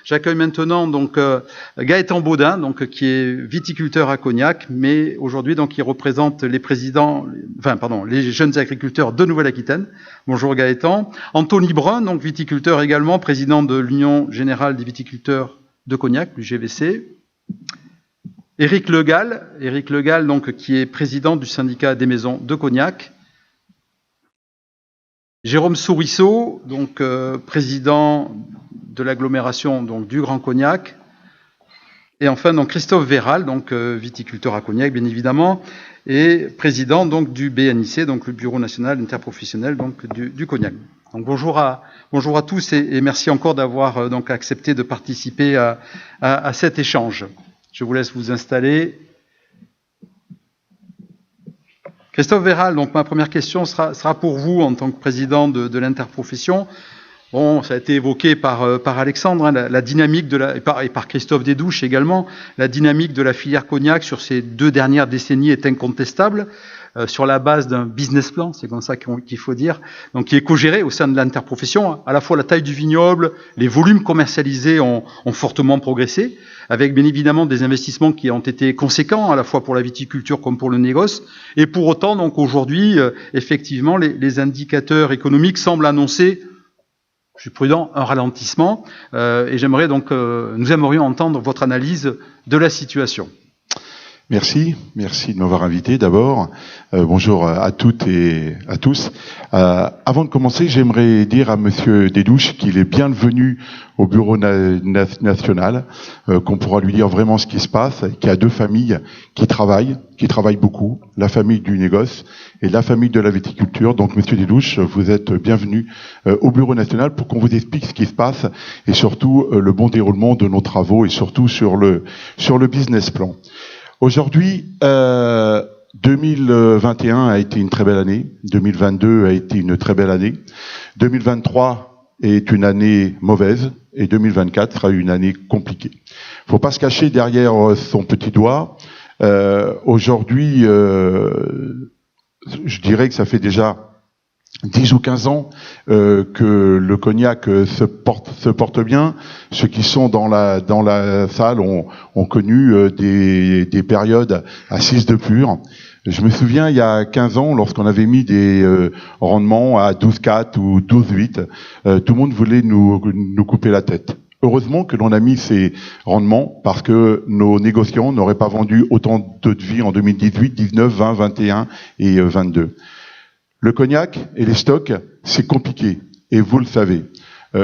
J'accueille maintenant donc Gaëtan Baudin, donc qui est viticulteur à Cognac, mais aujourd'hui donc il représente les les jeunes agriculteurs de Nouvelle-Aquitaine. Bonjour Gaëtan. Anthony Brun, donc viticulteur également, président de l'Union générale des viticulteurs de Cognac, l'UGVC. Éric Legal, donc qui est président du syndicat des maisons de Cognac. Jérôme Sourisseau, donc président de l'agglomération donc du Grand Cognac, et enfin donc Christophe Véral, donc viticulteur à Cognac bien évidemment, et président donc du BNIC, donc le Bureau national interprofessionnel donc du Cognac. Donc bonjour à tous et merci encore d'avoir donc accepté de participer à cet échange. Je vous laisse vous installer. Christophe Véral, donc ma première question sera pour vous en tant que président de l'interprofession. Bon, ça a été évoqué par Alexandre, hein, la dynamique et par Christophe Desdouches également, la dynamique de la filière Cognac sur ces 2 dernières décennies est incontestable, sur la base d'un business plan, c'est comme ça qu'il faut dire, donc qui est co-géré au sein de l'interprofession. À la fois la taille du vignoble, les volumes commercialisés ont fortement progressé, avec bien évidemment des investissements qui ont été conséquents, à la fois pour la viticulture comme pour le négoce. Et pour autant, donc aujourd'hui, effectivement, les indicateurs économiques semblent annoncer, je suis prudent, un ralentissement. Et j'aimerais donc, nous aimerions entendre votre analyse de la situation. Merci de m'avoir invité d'abord. Bonjour à toutes et à tous. Avant de commencer, j'aimerais dire à Monsieur Desdouches qu'il est bienvenu au Bureau national, qu'on pourra lui dire vraiment ce qui se passe, qu'il y a 2 familles qui travaillent beaucoup, la famille du négoce et la famille de la viticulture. Donc Monsieur Desdouches, vous êtes bienvenu au Bureau national pour qu'on vous explique ce qui se passe et surtout le bon déroulement de nos travaux et surtout sur le business plan. Aujourd'hui, 2021 a été une très belle année, 2022 a été une très belle année, 2023 est une année mauvaise et 2024 sera une année compliquée. Faut pas se cacher derrière son petit doigt. Aujourd'hui, je dirais que ça fait déjà 10 ou 15 ans que le Cognac se porte bien. Ceux qui sont dans la salle ont connu des périodes à 6 de pur. Je me souviens, il y a 15 ans, lorsqu'on avait mis des rendements à 12,4 ou 12,8, tout le monde voulait nous couper la tête. Heureusement que l'on a mis ces rendements parce que nos négociants n'auraient pas vendu autant d'eau de vie en 2018, 19, 20, 21 et 22. Le Cognac et les stocks, c'est compliqué, et vous le savez.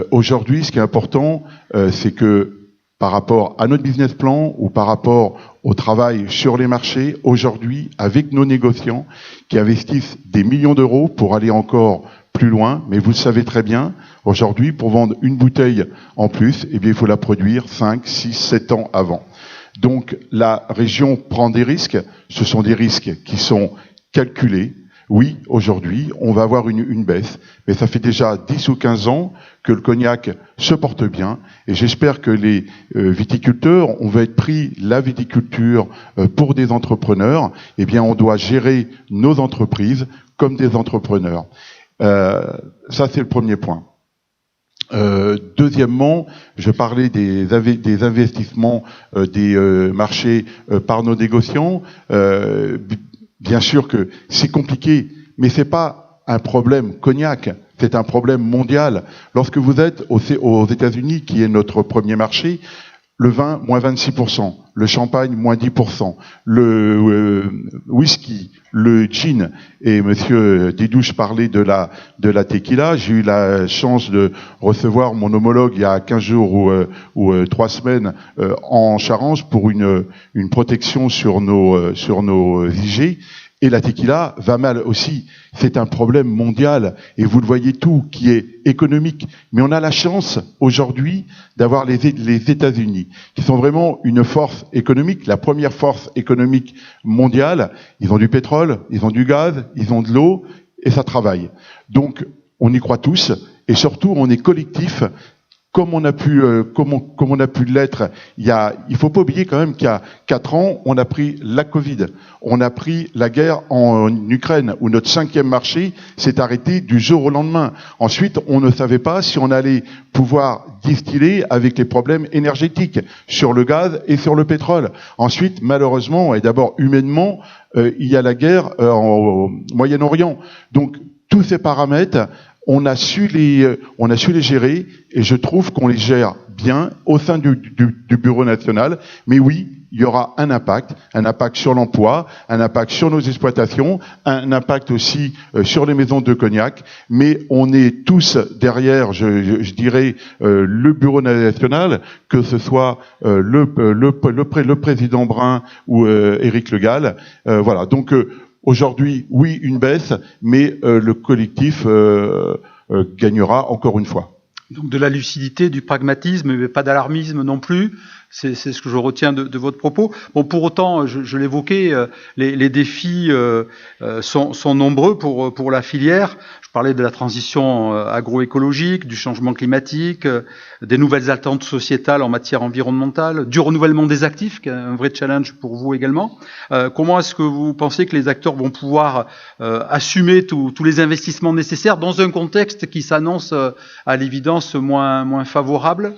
Aujourd'hui, ce qui est important, c'est que par rapport à notre business plan ou par rapport au travail sur les marchés, aujourd'hui, avec nos négociants qui investissent des millions d'euros pour aller encore plus loin, mais vous le savez très bien, aujourd'hui, pour vendre une bouteille en plus, eh bien, il faut la produire 5, 6, 7 ans avant. Donc, la région prend des risques. Ce sont des risques qui sont calculés. Oui, aujourd'hui, on va avoir une baisse, mais ça fait déjà 10 ou 15 ans que le Cognac se porte bien, et j'espère que les viticulteurs, on va être pris la viticulture pour des entrepreneurs, eh bien on doit gérer nos entreprises comme des entrepreneurs. Ça, c'est le premier point. Deuxièmement, je parlais des investissements des marchés par nos négociants. Bien sûr que c'est compliqué, mais c'est pas un problème Cognac, c'est un problème mondial. Lorsque vous êtes aux États-Unis, qui est notre premier marché, le vin, moins 26%, le champagne, moins 10%, le whisky, le gin, et Monsieur Desdouches parlait de la tequila. J'ai eu la chance de recevoir mon homologue il y a 15 jours ou 3 semaines en Charente pour une protection sur nos IG. Et la tequila va mal aussi. C'est un problème mondial. Et vous le voyez tout, qui est économique. Mais on a la chance, aujourd'hui, d'avoir les États-Unis, qui sont vraiment une force économique, la première force économique mondiale. Ils ont du pétrole, ils ont du gaz, ils ont de l'eau, et ça travaille. Donc, on y croit tous. Et surtout, on est collectif. comme on a pu l'être, il faut pas oublier quand même qu'il y a 4 ans, on a pris la Covid, on a pris la guerre en Ukraine, où notre 5e marché s'est arrêté du jour au lendemain. Ensuite, on ne savait pas si on allait pouvoir distiller avec les problèmes énergétiques sur le gaz et sur le pétrole. Ensuite, malheureusement, et d'abord humainement, il y a la guerre au Moyen-Orient. Donc, tous ces paramètres, on a su les gérer, et je trouve qu'on les gère bien au sein du Bureau national. Mais oui, il y aura un impact sur l'emploi, un impact sur nos exploitations, un impact aussi sur les maisons de cognac. Mais on est tous derrière, je dirais, le Bureau national, que ce soit le président Brun ou Éric Le Gall. Voilà. Donc aujourd'hui, oui, une baisse, mais le collectif gagnera encore une fois. Donc de la lucidité, du pragmatisme, mais pas d'alarmisme non plus. C'est ce que je retiens de votre propos. Bon, pour autant, je l'évoquais, les défis sont nombreux pour la filière. Je parlais de la transition agroécologique, du changement climatique, des nouvelles attentes sociétales en matière environnementale, du renouvellement des actifs, qui est un vrai challenge pour vous également. Comment est-ce que vous pensez que les acteurs vont pouvoir assumer tous les investissements nécessaires dans un contexte qui s'annonce à l'évidence moins favorable ?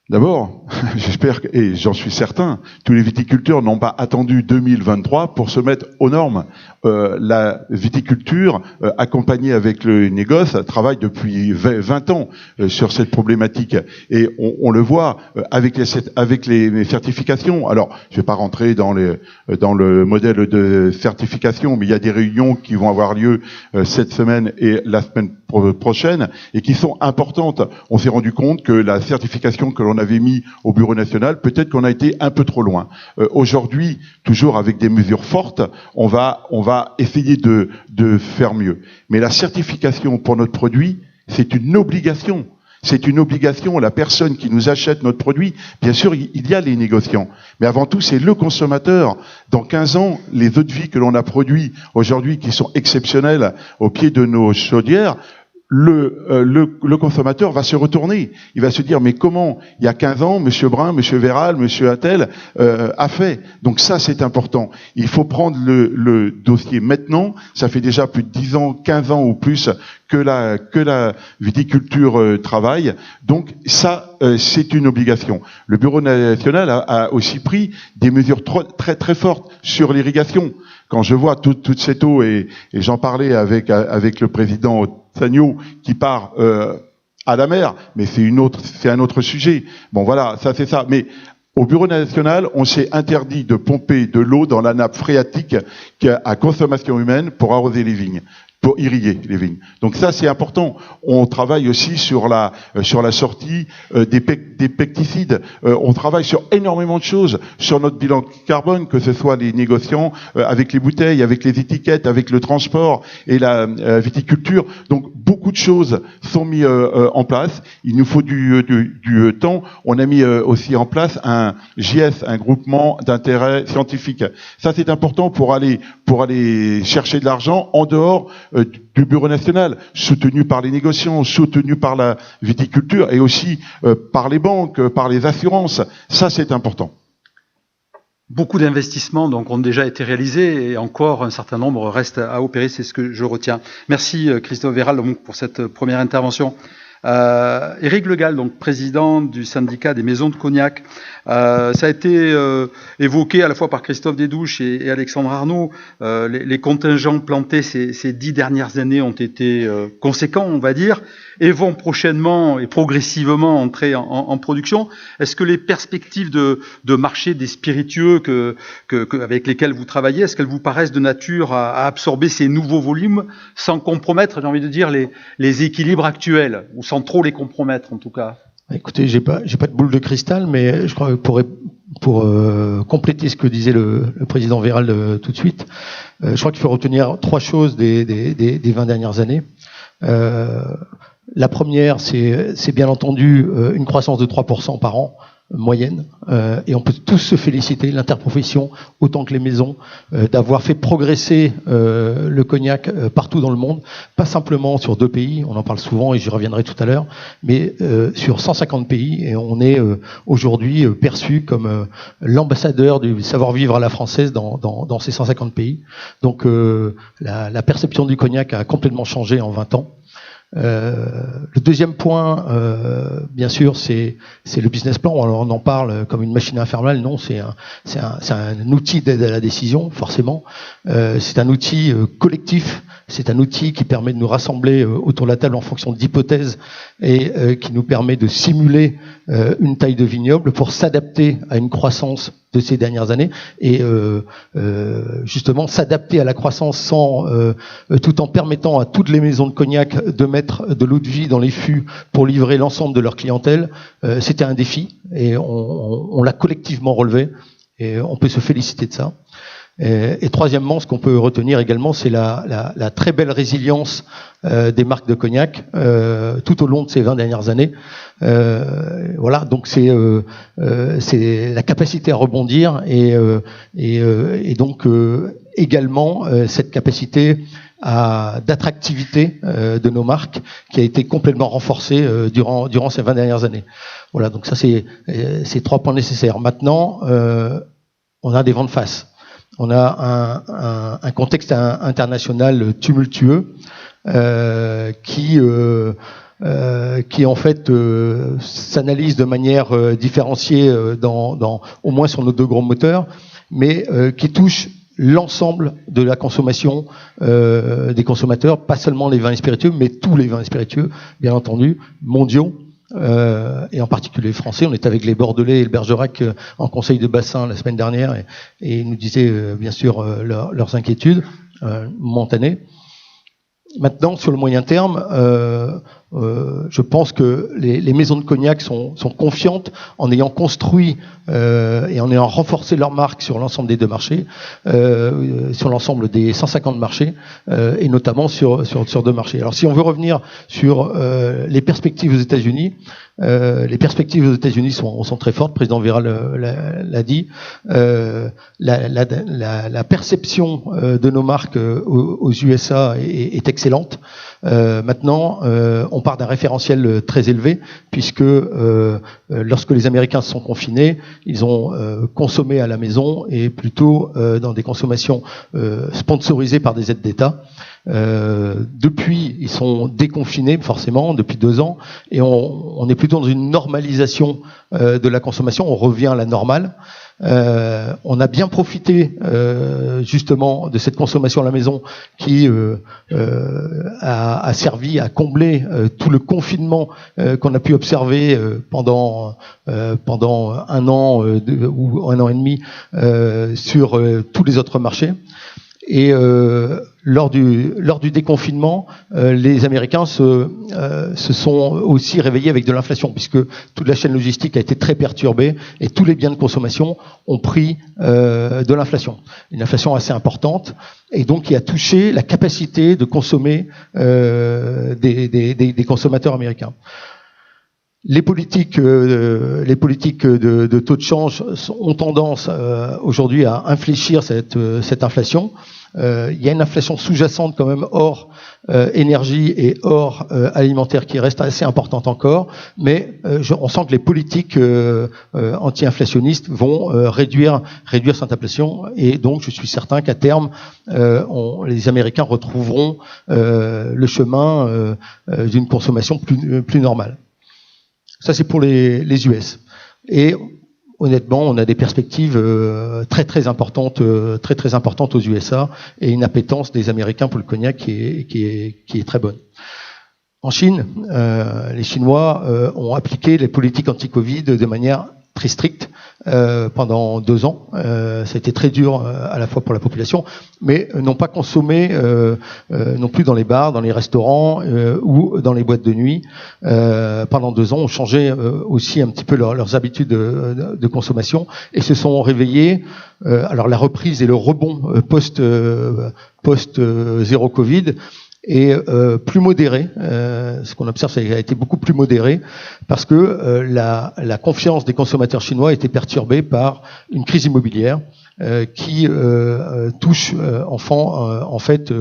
D'abord, j'espère, et j'en suis certain, tous les viticulteurs n'ont pas attendu 2023 pour se mettre aux normes. La viticulture, accompagnée avec le négoce, travaille depuis 20 ans sur cette problématique. Et on le voit avec les certifications. Alors, je vais pas rentrer dans le modèle de certification, mais il y a des réunions qui vont avoir lieu cette semaine et la semaine prochaine, et qui sont importantes. On s'est rendu compte que la certification que l'on avait mis au Bureau national, peut-être qu'on a été un peu trop loin. Aujourd'hui, toujours avec des mesures fortes, on va essayer de faire mieux. Mais la certification pour notre produit, c'est une obligation. C'est une obligation. La personne qui nous achète notre produit, bien sûr, il y a les négociants. Mais avant tout, c'est le consommateur. Dans 15 ans, les eaux de vie que l'on a produits aujourd'hui, qui sont exceptionnelles au pied de nos chaudières, le consommateur va se retourner. Il va se dire, mais comment, il y a 15 ans, Monsieur Brun, Monsieur Véral, Monsieur Attel a fait. Donc ça, c'est important. Il faut prendre le dossier maintenant. Ça fait déjà plus de 10 ans, 15 ans ou plus que la viticulture travaille. Donc ça, c'est une obligation. Le Bureau national a aussi pris des mesures très très fortes sur l'irrigation. Quand je vois toute cette eau, et j'en parlais avec le président Sagno, qui part à la mer, mais c'est un autre sujet. Bon voilà, ça c'est ça. Mais au Bureau national, on s'est interdit de pomper de l'eau dans la nappe phréatique à consommation humaine pour arroser les vignes, pour irriguer les vignes. Donc ça, c'est important. On travaille aussi sur la sortie des pesticides. On travaille sur énormément de choses, sur notre bilan carbone, que ce soit les négociants avec les bouteilles, avec les étiquettes, avec le transport et la viticulture. Donc beaucoup de choses sont mises en place. Il nous faut du temps. On a mis aussi en place un JS, un groupement d'intérêt scientifique. Ça, c'est important pour aller chercher de l'argent en dehors du Bureau national, soutenu par les négociants, soutenu par la viticulture et aussi par les banques, par les assurances. Ça, c'est important. Beaucoup d'investissements donc ont déjà été réalisés et encore un certain nombre restent à opérer, c'est ce que je retiens. Merci Christophe Véral donc, pour cette première intervention. Éric Le Gall, donc président du syndicat des maisons de cognac. Ça a été évoqué à la fois par Christophe Desdouches et Alexandre Arnaud. Les contingents plantés ces 10 dernières années ont été conséquents, on va dire, et vont prochainement et progressivement entrer en production. Est-ce que les perspectives de marché des spiritueux avec lesquels vous travaillez, est-ce qu'elles vous paraissent de nature à absorber ces nouveaux volumes sans compromettre, j'ai envie de dire, les équilibres actuels, ou sans trop les compromettre en tout cas? Écoutez, j'ai pas de boule de cristal, mais je crois que pour compléter ce que disait le président Véral tout de suite, je crois qu'il faut retenir 3 choses des 20 dernières années. La première, c'est bien entendu une croissance de 3% par an moyenne, et on peut tous se féliciter, l'interprofession autant que les maisons, d'avoir fait progresser le cognac partout dans le monde, pas simplement sur 2 pays, on en parle souvent et j'y reviendrai tout à l'heure, mais sur 150 pays, et on est aujourd'hui perçu comme l'ambassadeur du savoir-vivre à la française dans ces 150 pays. Donc la perception du cognac a complètement changé en 20 ans. Le deuxième point, bien sûr, c'est le business plan. On en parle comme une machine infernale. Non, c'est un outil d'aide à la décision, forcément. C'est un outil collectif. C'est un outil qui permet de nous rassembler autour de la table en fonction d'hypothèses et qui nous permet de simuler une taille de vignoble pour s'adapter à une croissance de ces dernières années et justement s'adapter à la croissance tout en permettant à toutes les maisons de cognac de mettre de l'eau de vie dans les fûts pour livrer l'ensemble de leur clientèle. C'était un défi et on l'a collectivement relevé et on peut se féliciter de ça. Et troisièmement, ce qu'on peut retenir également, c'est la très belle résilience des marques de cognac tout au long de ces 20 dernières années. Voilà, donc c'est la capacité à rebondir et donc également cette capacité d'attractivité de nos marques qui a été complètement renforcée durant ces 20 dernières années. Voilà, donc ça c'est 3 points nécessaires. Maintenant, on a des vents de face. On a un contexte international tumultueux qui en fait s'analyse de manière différenciée au moins sur nos 2 gros moteurs, mais qui touche l'ensemble de la consommation des consommateurs, pas seulement les vins et spiritueux, mais tous les vins et spiritueux, bien entendu, mondiaux. Et en particulier français. On était avec les Bordelais et le Bergerac en conseil de bassin la semaine dernière et ils nous disaient bien sûr leurs inquiétudes momentanées. Maintenant, sur le moyen terme, je pense que les maisons de cognac sont confiantes en ayant construit et en ayant renforcé leur marque sur l'ensemble des 2 marchés, sur l'ensemble des 150 marchés, et notamment sur 2 marchés. Alors, si on veut revenir sur les perspectives aux États-Unis, les perspectives aux États-Unis sont très fortes. Le président Véral l'a dit. La perception de nos marques aux USA est excellente. Maintenant, on part d'un référentiel très élevé puisque lorsque les Américains se sont confinés, ils ont consommé à la maison et plutôt dans des consommations sponsorisées par des aides d'État. Depuis, ils sont déconfinés forcément depuis 2 ans et on est plutôt dans une normalisation de la consommation. On revient à la normale. On a bien profité justement de cette consommation à la maison qui a servi à combler tout le confinement qu'on a pu observer pendant 1 an ou 1 an et demi sur tous les autres marchés. Et lors du déconfinement, les Américains se sont aussi réveillés avec de l'inflation, puisque toute la chaîne logistique a été très perturbée et tous les biens de consommation ont pris de l'inflation. Une inflation assez importante, et donc qui a touché la capacité de consommer des consommateurs américains. Les politiques de taux de change ont tendance aujourd'hui à infléchir cette inflation. Il y a une inflation sous-jacente quand même hors énergie et hors alimentaire qui reste assez importante encore, mais on sent que les politiques anti-inflationnistes vont réduire cette inflation, et donc je suis certain qu'à terme les Américains retrouveront le chemin d'une consommation plus normale. Ça, c'est pour les US. Et honnêtement, on a des perspectives très importantes aux USA et une appétence des Américains pour le cognac qui est très bonne. En Chine, les Chinois ont appliqué les politiques anti-Covid de manière très stricte pendant 2 ans. Ça a été très dur à la fois pour la population, mais n'ont pas consommé non plus dans les bars, dans les restaurants ou dans les boîtes de nuit. Pendant 2 ans, ont changé aussi un petit peu leurs habitudes de consommation et se sont réveillés. Alors la reprise et le rebond post zéro Covid est plus modéré. Ce qu'on observe, c'est qu'elle a été beaucoup plus modéré parce que la confiance des consommateurs chinois a été perturbée par une crise immobilière qui touche en fait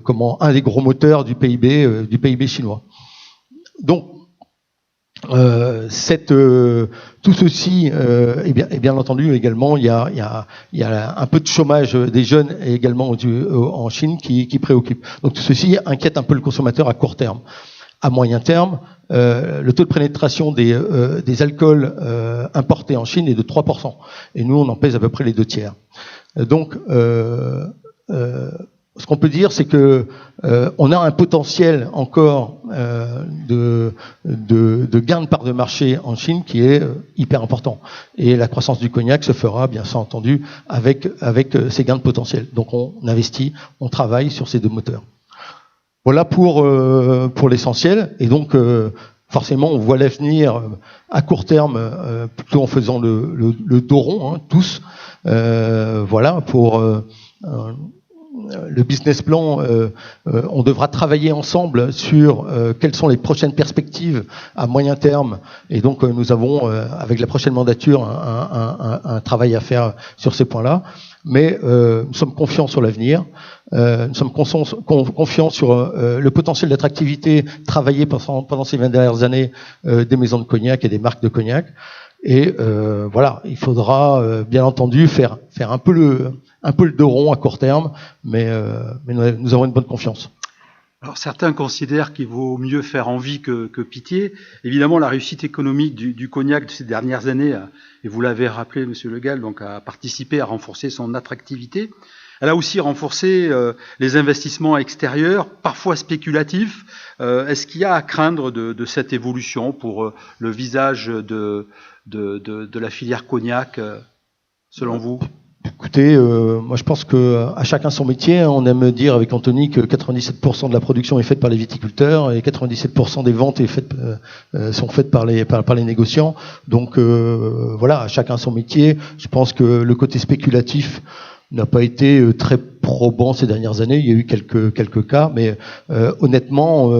comment un des gros moteurs du PIB chinois. Donc tout ceci est bien entendu également il y a un peu de chômage des jeunes et également en Chine qui préoccupe. Donc tout ceci inquiète un peu le consommateur à court terme. À moyen terme, le taux de pénétration des alcools importés en Chine est de 3%. Et nous, on en pèse à peu près les 2/3. Donc, ce qu'on peut dire, c'est que on a un potentiel encore de gain de part de marché en Chine qui est hyper important. Et la croissance du cognac se fera, bien entendu, avec ces gains de potentiel. Donc, on investit, on travaille sur ces deux moteurs. Voilà pour l'essentiel. Et donc, forcément, on voit l'avenir à court terme plutôt en faisant le dos rond, hein, tous. Voilà, pour le business plan, on devra travailler ensemble sur quelles sont les prochaines perspectives à moyen terme. Et donc, nous avons, avec la prochaine mandature, un travail à faire sur ces points-là. Mais nous sommes confiants sur l'avenir. Nous sommes confiants sur le potentiel d'attractivité travaillé pendant ces 20 dernières années des maisons de cognac et des marques de cognac. Et voilà, il faudra bien entendu faire un peu le dos rond à court terme, mais nous avons une bonne confiance. Alors certains considèrent qu'il vaut mieux faire envie que pitié. Évidemment, la réussite économique du cognac de ces dernières années, et vous l'avez rappelé, Monsieur Le Gall, donc a participé à renforcer son attractivité. Elle a aussi renforcé les investissements extérieurs, parfois spéculatifs. Est-ce qu'il y a à craindre de cette évolution pour le visage de la filière cognac, selon vous ? Écoutez, moi je pense que à chacun son métier. On aime dire avec Anthony que 97% de la production est faite par les viticulteurs et 97% des ventes sont faites par les négociants. Donc voilà, à chacun son métier. Je pense que le côté spéculatif n'a pas été très probant ces dernières années. Il y a eu quelques cas, mais honnêtement,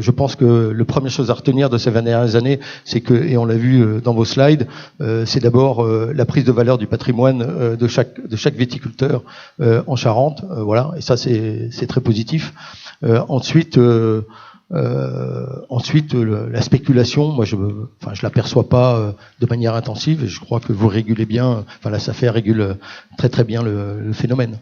je pense que la première chose à retenir de ces 20 dernières années, c'est que, et on l'a vu dans vos slides, c'est d'abord la prise de valeur du patrimoine de chaque viticulteur en Charente. Voilà, et ça c'est très positif. Ensuite, la spéculation, moi je l'aperçois pas de manière intensive, et je crois que vous régulez bien, la SAFER régule très bien le phénomène.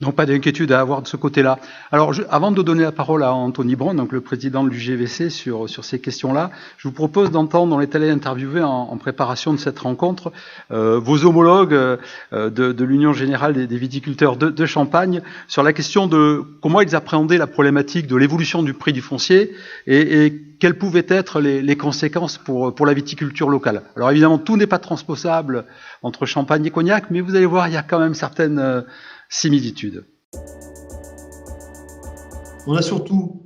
Donc pas d'inquiétude à avoir de ce côté-là. Alors avant de donner la parole à Anthony Braun, donc le président de l'UGVC, sur ces questions-là, je vous propose d'entendre, on est allé interviewer en préparation de cette rencontre, vos homologues de l'Union Générale des Viticulteurs de Champagne sur la question de comment ils appréhendaient la problématique de l'évolution du prix du foncier et quelles pouvaient être les conséquences pour la viticulture locale. Alors évidemment, tout n'est pas transposable entre Champagne et Cognac, mais vous allez voir, il y a quand même certaines similitudes. On a surtout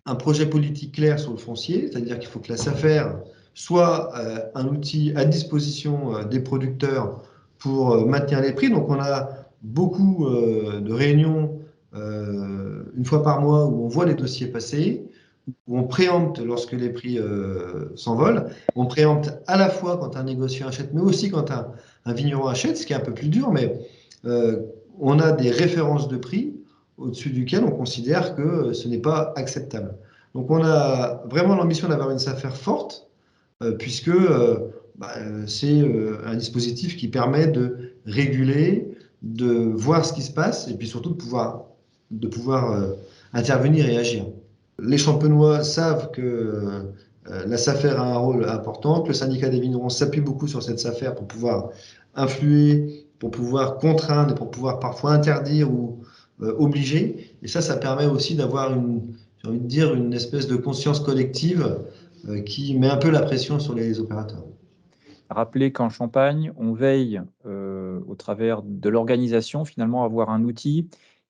un projet politique clair sur le foncier, c'est-à-dire qu'il faut que la SAFER soit un outil à disposition des producteurs pour maintenir les prix. Donc on a beaucoup de réunions une fois par mois où on voit les dossiers passer, où on préempte lorsque les prix s'envolent. On préempte à la fois quand un négociant achète, mais aussi quand un vigneron achète, ce qui est un peu plus dur, mais on a des références de prix au-dessus duquel on considère que ce n'est pas acceptable. Donc on a vraiment l'ambition d'avoir une SAFER forte, puisque c'est un dispositif qui permet de réguler, de voir ce qui se passe, et puis surtout de pouvoir intervenir et agir. Les Champenois savent que la SAFER a un rôle important, que le syndicat des vignerons s'appuie beaucoup sur cette SAFER pour pouvoir influer, pour pouvoir contraindre et pour pouvoir parfois interdire ou obliger. Et ça permet aussi d'avoir j'ai envie de dire, une espèce de conscience collective qui met un peu la pression sur les opérateurs. Rappeler qu'en Champagne, on veille au travers de l'organisation, finalement, à avoir un outil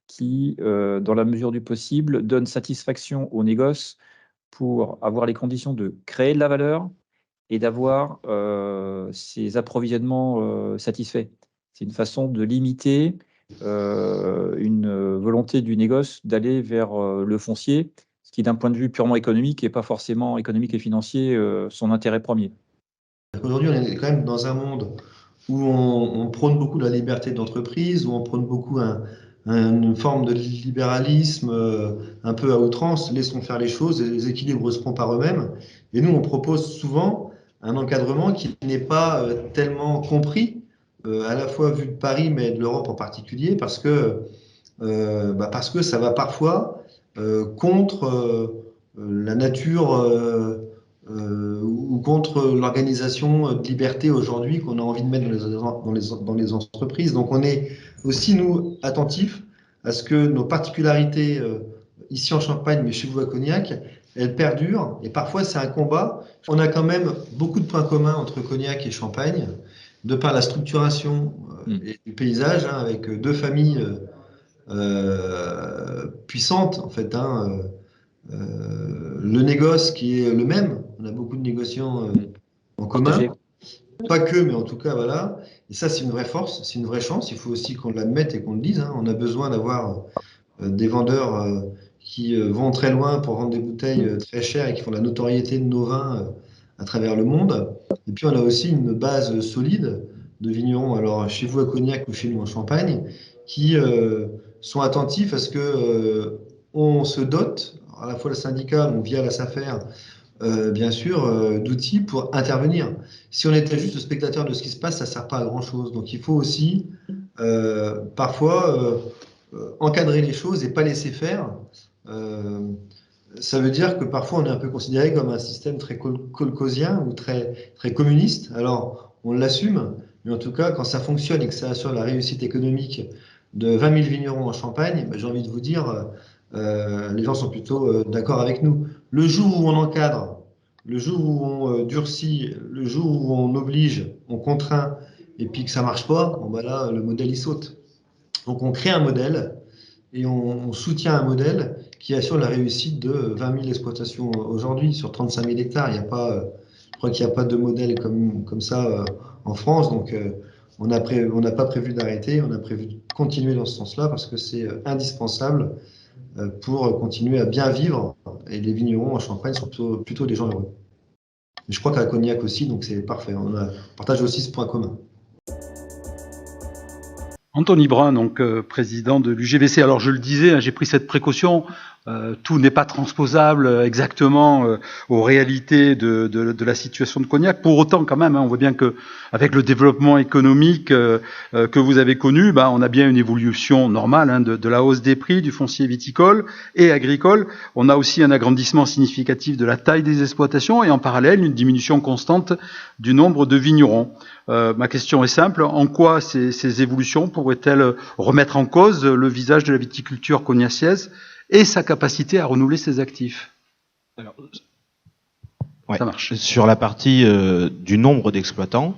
qui, dans la mesure du possible, donne satisfaction aux négoces pour avoir les conditions de créer de la valeur et d'avoir ces approvisionnements satisfaits. C'est une façon de limiter une volonté du négoce d'aller vers le foncier, ce qui d'un point de vue purement économique n'est pas forcément économique et financier son intérêt premier. Aujourd'hui, on est quand même dans un monde où on prône beaucoup la liberté d'entreprise, où on prône beaucoup une forme de libéralisme un peu à outrance, laissons faire les choses, les équilibres se font par eux-mêmes. Et nous, on propose souvent un encadrement qui n'est pas tellement compris, à la fois vu de Paris, mais de l'Europe en particulier, parce que ça va parfois contre la nature ou contre l'organisation de liberté aujourd'hui qu'on a envie de mettre dans les entreprises. Donc on est aussi, nous, attentifs à ce que nos particularités ici en Champagne, mais chez vous à Cognac, elles perdurent. Et parfois, c'est un combat. On a quand même beaucoup de points communs entre Cognac et Champagne, de par la structuration et du paysage, hein, avec deux familles puissantes, en fait, hein, le négoce qui est le même, on a beaucoup de négociants en commun, pas que, mais en tout cas, voilà. Et ça, c'est une vraie force, c'est une vraie chance. Il faut aussi qu'on l'admette et qu'on le dise, hein. On a besoin d'avoir des vendeurs qui vont très loin pour vendre des bouteilles très chères et qui font la notoriété de nos vins à travers le monde. Et puis, on a aussi une base solide de vignerons, alors chez vous à Cognac ou chez nous en Champagne, qui sont attentifs à ce que on se dote, à la fois le syndicat, donc via la SAFER, bien sûr, d'outils pour intervenir. Si on était juste spectateur de ce qui se passe, ça ne sert pas à grand-chose. Donc il faut aussi parfois encadrer les choses et pas laisser faire. Ça veut dire que parfois on est un peu considéré comme un système très kolkhozien ou très, très communiste. Alors on l'assume, mais en tout cas, quand ça fonctionne et que ça assure la réussite économique de 20 000 vignerons en Champagne, j'ai envie de vous dire, les gens sont plutôt d'accord avec nous. Le jour où on encadre, le jour où on durcit, le jour où on oblige, on contraint, et puis que ça marche pas, bon bah là, le modèle il saute. Donc on crée un modèle et on soutient un modèle qui assure la réussite de 20 000 exploitations aujourd'hui sur 35 000 hectares. Il y a pas, je crois qu'il n'y a pas de modèle comme ça en France. Donc on n'a pas prévu d'arrêter, on a prévu de continuer dans ce sens-là parce que c'est indispensable pour continuer à bien vivre. Et les vignerons en Champagne sont plutôt des gens heureux. Et je crois qu'à Cognac aussi, donc c'est parfait. On partage aussi ce point commun. Anthony Brun, donc président de l'UGVC. Alors je le disais, hein, j'ai pris cette précaution. Tout n'est pas transposable exactement aux réalités de la situation de Cognac. Pour autant, quand même, hein, on voit bien que avec le développement économique que vous avez connu, on a bien une évolution normale hein, de la hausse des prix du foncier viticole et agricole. On a aussi un agrandissement significatif de la taille des exploitations et en parallèle une diminution constante du nombre de vignerons. Ma question est simple, en quoi ces évolutions pourraient-elles remettre en cause le visage de la viticulture cognaciaise et sa capacité à renouveler ses actifs? Alors, ça marche. Sur la partie du nombre d'exploitants,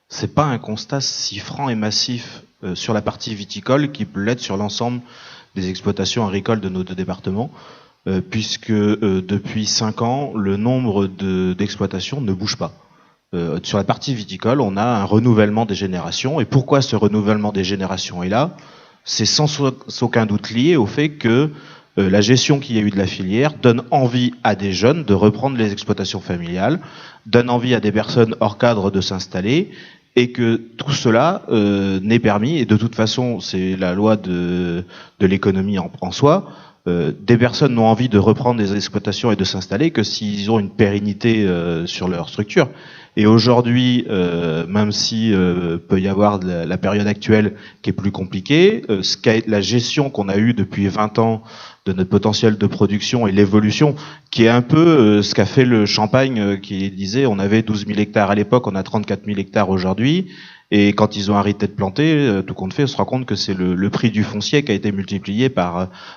c'est pas un constat si franc et massif sur la partie viticole qui peut l'être sur l'ensemble des exploitations agricoles de nos deux départements, puisque depuis 5 ans, le nombre d'exploitations ne bouge pas. Sur la partie viticole, on a un renouvellement des générations. Et pourquoi ce renouvellement des générations est là? C'est sans aucun doute lié au fait que la gestion qu'il y a eu de la filière donne envie à des jeunes de reprendre les exploitations familiales, donne envie à des personnes hors cadre de s'installer, et que tout cela n'est permis, et de toute façon, c'est la loi de l'économie en soi, des personnes n'ont envie de reprendre des exploitations et de s'installer que s'ils ont une pérennité sur leur structure. Et aujourd'hui, même si peut y avoir la période actuelle qui est plus compliquée, la gestion qu'on a eue depuis 20 ans de notre potentiel de production et l'évolution, qui est un peu ce qu'a fait le Champagne, qui disait on avait 12 000 hectares à l'époque, on a 34 000 hectares aujourd'hui. Et quand ils ont arrêté de planter, tout compte fait, on se rend compte que c'est le prix du foncier qui a été multiplié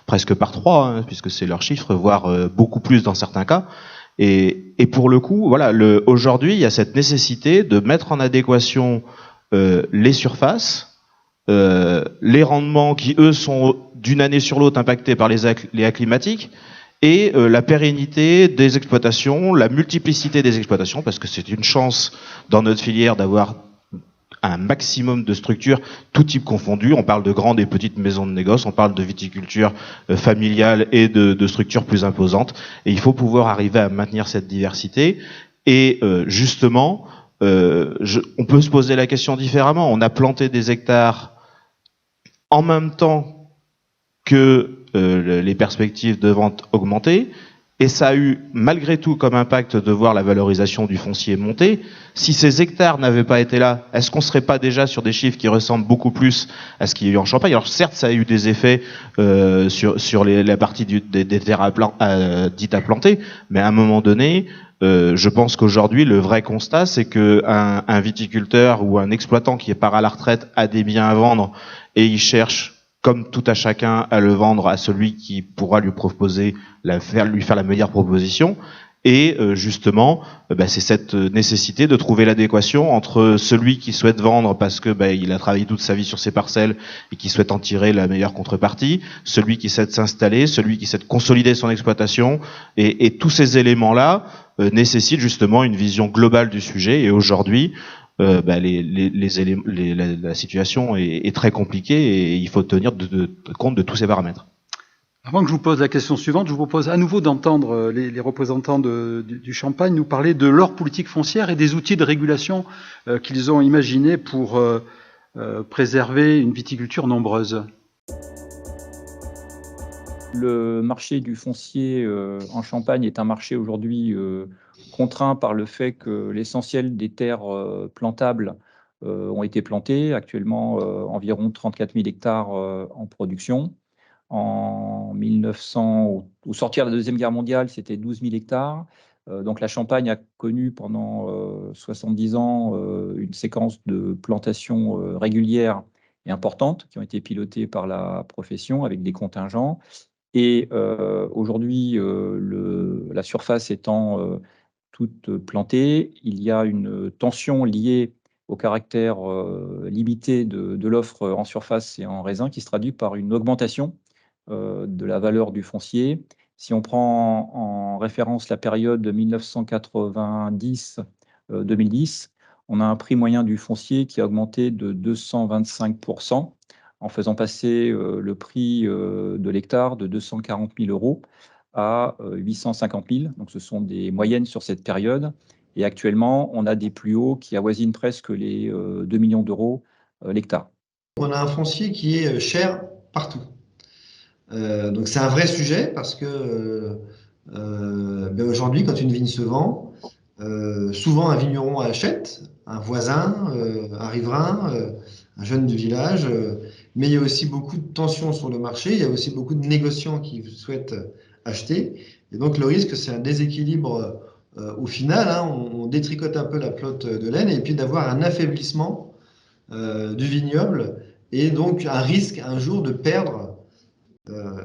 presque par 3, hein, puisque c'est leur chiffre, voire beaucoup plus dans certains cas. Et pour le coup, voilà, aujourd'hui, il y a cette nécessité de mettre en adéquation les surfaces, les rendements qui, eux, sont d'une année sur l'autre impactés par les aléas climatiques, et la pérennité des exploitations, la multiplicité des exploitations, parce que c'est une chance dans notre filière d'avoir un maximum de structures, tout type confondu. On parle de grandes et petites maisons de négoce, on parle de viticulture familiale et de structures plus imposantes. Et il faut pouvoir arriver à maintenir cette diversité. Et justement, on peut se poser la question différemment. On a planté des hectares en même temps que les perspectives de vente augmentaient. Et ça a eu, malgré tout, comme impact de voir la valorisation du foncier monter. Si ces hectares n'avaient pas été là, est-ce qu'on serait pas déjà sur des chiffres qui ressemblent beaucoup plus à ce qu'il y a eu en Champagne? Alors certes, ça a eu des effets sur la partie des terres dites à planter, mais à un moment donné, je pense qu'aujourd'hui, le vrai constat, c'est que un viticulteur ou un exploitant qui part à la retraite a des biens à vendre et il cherche, comme tout à chacun, à le vendre à celui qui pourra lui proposer, lui faire la meilleure proposition. Et justement, c'est cette nécessité de trouver l'adéquation entre celui qui souhaite vendre parce que il a travaillé toute sa vie sur ses parcelles et qui souhaite en tirer la meilleure contrepartie, celui qui souhaite s'installer, celui qui souhaite consolider son exploitation, et tous ces éléments-là nécessitent justement une vision globale du sujet. Et aujourd'hui, la situation est très compliquée et il faut tenir compte de tous ces paramètres. Avant que je vous pose la question suivante, je vous propose à nouveau d'entendre les représentants du Champagne nous parler de leur politique foncière et des outils de régulation qu'ils ont imaginés pour préserver une viticulture nombreuse. Le marché du foncier en Champagne est un marché aujourd'hui contraint par le fait que l'essentiel des terres plantables ont été plantées. Actuellement, environ 34 000 hectares en production. En 1900, au sortir de la Deuxième Guerre mondiale, c'était 12 000 hectares. Donc la Champagne a connu pendant 70 ans une séquence de plantations régulières et importantes qui ont été pilotées par la profession avec des contingents. Et aujourd'hui, la surface étant toute plantée, il y a une tension liée au caractère limité de l'offre en surface et en raisin qui se traduit par une augmentation de la valeur du foncier. Si on prend en référence la période 1990-2010, on a un prix moyen du foncier qui a augmenté de 225%, en faisant passer le prix de l'hectare de 240 000 € à 850 000. Donc ce sont des moyennes sur cette période. Et actuellement, on a des plus hauts qui avoisinent presque les 2 millions d'euros l'hectare. On a un foncier qui est cher partout. Donc c'est un vrai sujet parce que aujourd'hui, quand une vigne se vend, souvent un vigneron achète, un voisin, un riverain, un jeune du village, mais il y a aussi beaucoup de tensions sur le marché, il y a aussi beaucoup de négociants qui souhaitent acheter. Et donc le risque, c'est un déséquilibre au final, on détricote un peu la pelote de laine et puis d'avoir un affaiblissement du vignoble et donc un risque un jour de perdre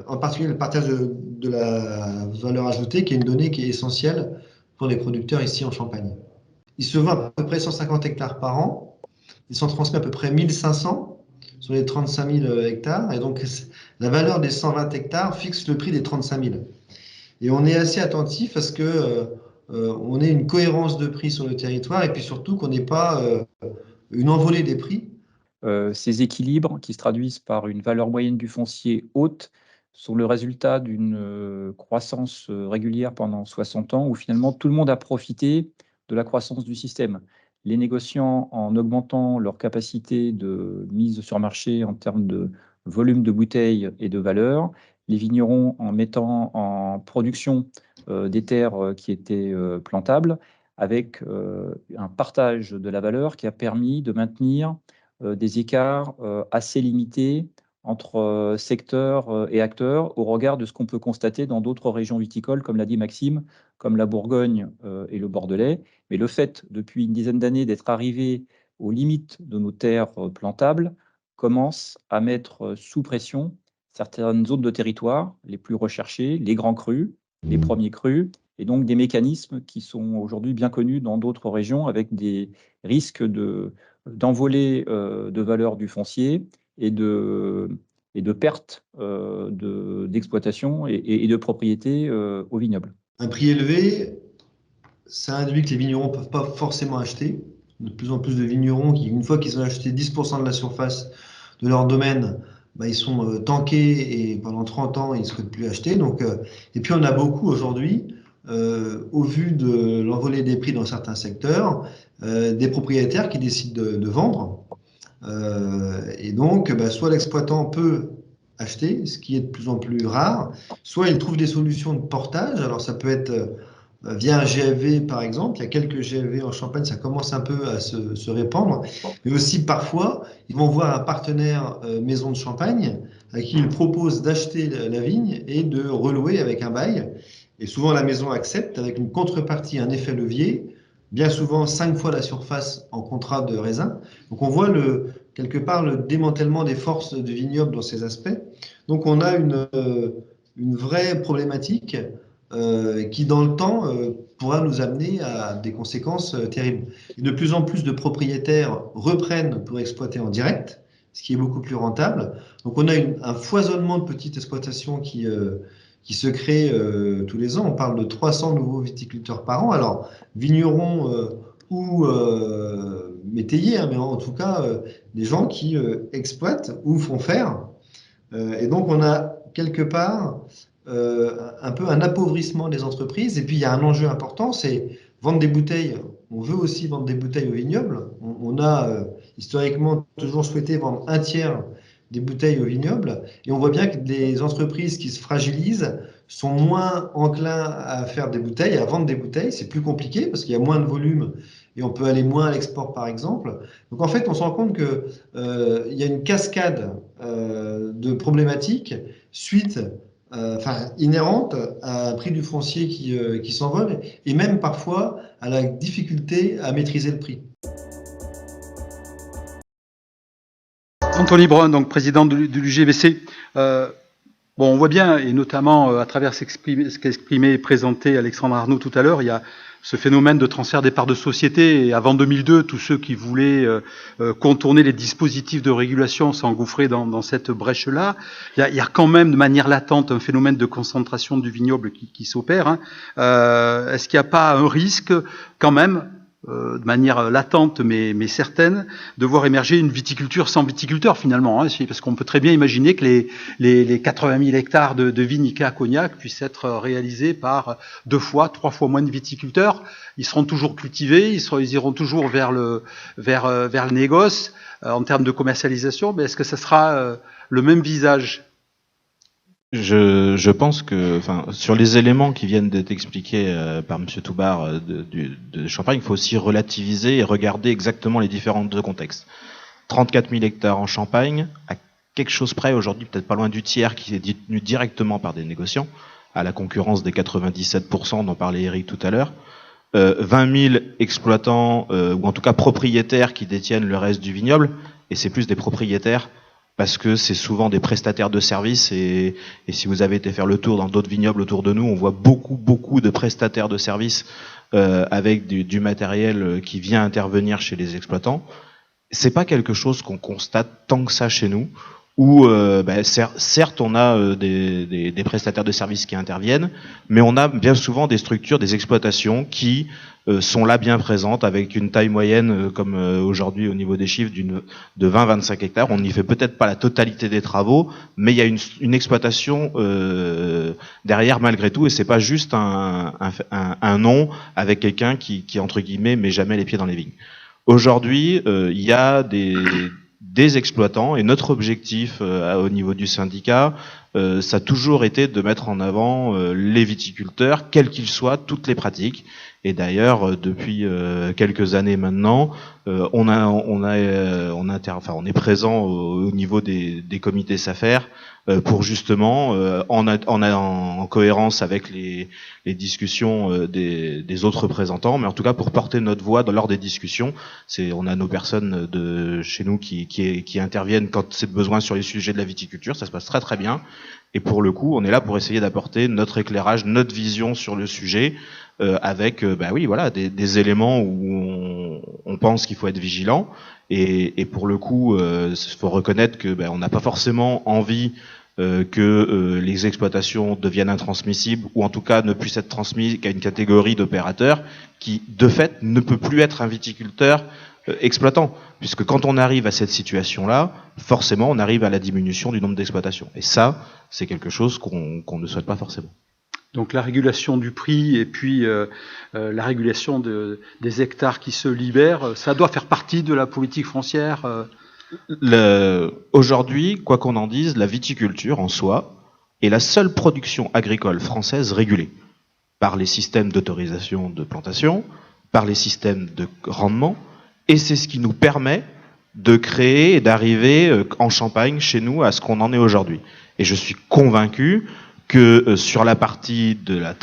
en particulier le partage de la valeur ajoutée, qui est une donnée qui est essentielle pour les producteurs ici en Champagne. Ils se vendent à peu près 150 hectares par an. Ils sont transmis à peu près 1500 sur les 35 000 hectares. Et donc, la valeur des 120 hectares fixe le prix des 35 000. Et on est assez attentif à ce qu'on ait une cohérence de prix sur le territoire et puis surtout qu'on n'ait pas une envolée des prix. Ces équilibres qui se traduisent par une valeur moyenne du foncier haute sont le résultat d'une croissance régulière pendant 60 ans où finalement tout le monde a profité de la croissance du système. Les négociants, en augmentant leur capacité de mise sur marché en termes de volume de bouteilles et de valeur, les vignerons en mettant en production des terres qui étaient plantables, avec un partage de la valeur qui a permis de maintenir des écarts assez limités entre secteurs et acteurs au regard de ce qu'on peut constater dans d'autres régions viticoles, comme l'a dit Maxime, comme la Bourgogne et le Bordelais. Mais le fait, depuis une dizaine d'années, d'être arrivé aux limites de nos terres plantables commence à mettre sous pression certaines zones de territoire, les plus recherchées, les grands crus, les premiers crus, et donc des mécanismes qui sont aujourd'hui bien connus dans d'autres régions avec des risques d'envolée de valeur du foncier et de perte d'exploitation et de propriété au vignoble. Un prix élevé, ça induit que les vignerons ne peuvent pas forcément acheter. de plus en plus de vignerons qui, une fois qu'ils ont acheté 10% de la surface de leur domaine, ils sont tankés et pendant 30 ans, ils ne souhaitent plus acheter. Donc, et puis, on a beaucoup aujourd'hui, au vu de l'envolée des prix dans certains secteurs, des propriétaires qui décident de vendre. Et donc, soit l'exploitant peut acheter, ce qui est de plus en plus rare, soit il trouve des solutions de portage. Alors, ça peut être via un GFV, par exemple. Il y a quelques GFV en Champagne, ça commence un peu à se répandre. Mais aussi, parfois, ils vont voir un partenaire maison de champagne à qui ils proposent d'acheter la vigne et de relouer avec un bail. Et souvent, la maison accepte avec une contrepartie, un effet levier, bien souvent 5 fois la surface en contrat de raisin. Donc, on voit quelque part le démantèlement des forces du vignoble dans ces aspects. Donc, on a une vraie problématique qui, dans le temps, pourra nous amener à des conséquences terribles. Et de plus en plus de propriétaires reprennent pour exploiter en direct, ce qui est beaucoup plus rentable. Donc, on a un foisonnement de petites exploitations qui se crée tous les ans. On parle de 300 nouveaux viticulteurs par an. Alors, vignerons ou métayers, mais en tout cas, des gens qui exploitent ou font faire. Et donc, on a quelque part un peu un appauvrissement des entreprises. Et puis, il y a un enjeu important, c'est vendre des bouteilles. On veut aussi vendre des bouteilles au vignoble. On a historiquement toujours souhaité vendre un tiers des bouteilles au vignoble. Et on voit bien que des entreprises qui se fragilisent sont moins enclins à faire des bouteilles, à vendre des bouteilles. C'est plus compliqué parce qu'il y a moins de volume et on peut aller moins à l'export, par exemple. Donc, en fait, on se rend compte qu'il y a une cascade de problématiques suite inhérente à un prix du foncier qui s'envole et même parfois à la difficulté à maîtriser le prix. Anthony Brun, donc président de l'UGVC. On voit bien, et notamment à travers ce qu'exprimait et présentait Alexandre Arnaud tout à l'heure, il y a ce phénomène de transfert des parts de société. Et avant 2002, tous ceux qui voulaient contourner les dispositifs de régulation s'engouffraient dans cette brèche-là. Il y a quand même, de manière latente, un phénomène de concentration du vignoble qui s'opère. Est-ce qu'il n'y a pas un risque, quand même, de manière latente mais certaine, de voir émerger une viticulture sans viticulteurs finalement, parce qu'on peut très bien imaginer que les 80 000 hectares de vignes ICA à Cognac puissent être réalisés par 2 fois, 3 fois moins de viticulteurs. Ils seront toujours cultivés, ils iront toujours vers le négoce en termes de commercialisation, mais est-ce que ça sera le même visage ? Je pense que, sur les éléments qui viennent d'être expliqués par Monsieur Toubard de Champagne, il faut aussi relativiser et regarder exactement les différents contextes. 34 000 hectares en Champagne, à quelque chose près aujourd'hui, peut-être pas loin du tiers, qui est détenu directement par des négociants, à la concurrence des 97% dont parlait Eric tout à l'heure. 20 000 exploitants, ou en tout cas propriétaires qui détiennent le reste du vignoble, et c'est plus des propriétaires parce que c'est souvent des prestataires de services et si vous avez été faire le tour dans d'autres vignobles autour de nous, on voit beaucoup de prestataires de services avec du matériel qui vient intervenir chez les exploitants. C'est pas quelque chose qu'on constate tant que ça chez nous, où certes on a des prestataires de services qui interviennent, mais on a bien souvent des structures, des exploitations qui sont là bien présentes avec une taille moyenne comme aujourd'hui au niveau des chiffres de 20-25 hectares. On n'y fait peut-être pas la totalité des travaux, mais il y a une exploitation derrière malgré tout, et c'est pas juste un nom avec quelqu'un qui entre guillemets met jamais les pieds dans les vignes. Aujourd'hui, il y a des exploitants, et notre objectif au niveau du syndicat, ça a toujours été de mettre en avant les viticulteurs, quels qu'ils soient, toutes les pratiques. Et d'ailleurs, depuis quelques années maintenant, on est présent au niveau des comités SAFER pour justement, en cohérence avec les discussions des autres représentants, mais en tout cas pour porter notre voix lors des discussions. On a nos personnes de chez nous qui interviennent quand c'est besoin sur les sujets de la viticulture. Ça se passe très très bien. Et pour le coup, on est là pour essayer d'apporter notre éclairage, notre vision sur le sujet, avec des éléments où on pense qu'il faut être vigilant. Et pour le coup, il faut reconnaître que on n'a pas forcément envie que les exploitations deviennent intransmissibles, ou en tout cas ne puissent être transmises qu'à une catégorie d'opérateurs qui, de fait, ne peut plus être un viticulteur exploitant. Puisque quand on arrive à cette situation-là, forcément, on arrive à la diminution du nombre d'exploitations. Et ça, c'est quelque chose qu'on ne souhaite pas forcément. Donc la régulation du prix et puis la régulation des hectares qui se libèrent, ça doit faire partie de la politique foncière. Aujourd'hui, quoi qu'on en dise, la viticulture en soi est la seule production agricole française régulée par les systèmes d'autorisation de plantation, par les systèmes de rendement, et c'est ce qui nous permet de créer et d'arriver en Champagne, chez nous, à ce qu'on en est aujourd'hui. Et je suis convaincu que sur la partie de la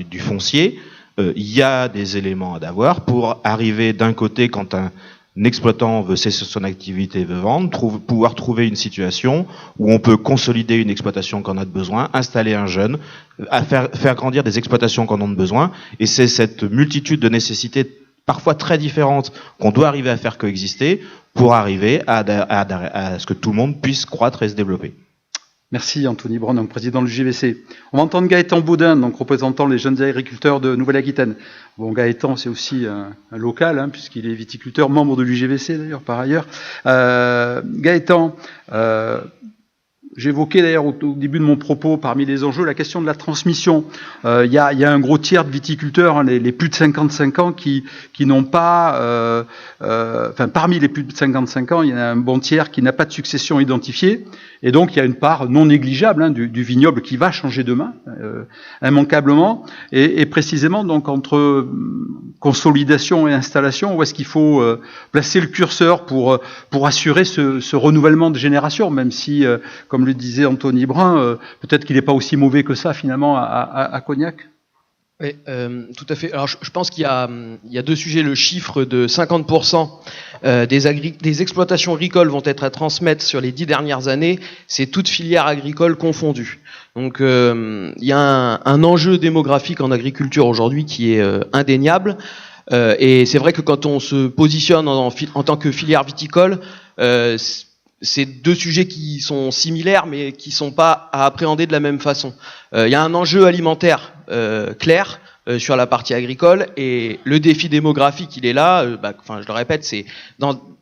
du foncier, il y a des éléments à avoir pour arriver d'un côté, quand un exploitant veut cesser son activité et veut vendre, pouvoir trouver une situation où on peut consolider une exploitation quand on a besoin, installer un jeune, faire grandir des exploitations quand on a besoin, et c'est cette multitude de nécessités parfois très différentes qu'on doit arriver à faire coexister pour arriver à ce que tout le monde puisse croître et se développer. Merci Anthony Braun, donc président du JVC. On va entendre Gaëtan Baudin, donc représentant les jeunes agriculteurs de Nouvelle-Aquitaine. Bon, Gaëtan, c'est aussi un local, puisqu'il est viticulteur, membre de l'UGVC d'ailleurs, par ailleurs. Gaëtan, j'évoquais d'ailleurs au début de mon propos, parmi les enjeux, la question de la transmission. Il y a un gros tiers de viticulteurs, les plus de 55 ans, qui n'ont pas... parmi les plus de 55 ans, il y en a un bon tiers qui n'a pas de succession identifiée. Et donc, il y a une part non négligeable du vignoble qui va changer de main, immanquablement. Et précisément, donc, entre consolidation et installation, où est-ce qu'il faut placer le curseur pour assurer ce renouvellement de génération, même si, comme le disait Anthony Braun, peut-être qu'il n'est pas aussi mauvais que ça, finalement, à Cognac. Oui, tout à fait. Alors, je pense qu'il y a deux sujets. Le chiffre de 50% des exploitations agricoles vont être à transmettre sur les 10 dernières années. C'est toute filière agricole confondue. Donc, il y a un enjeu démographique en agriculture aujourd'hui qui est indéniable. Et c'est vrai que quand on se positionne en tant que filière viticole, c'est deux sujets qui sont similaires, mais qui sont pas à appréhender de la même façon. Il y a un enjeu alimentaire clair sur la partie agricole, et le défi démographique, il est là. Je le répète, il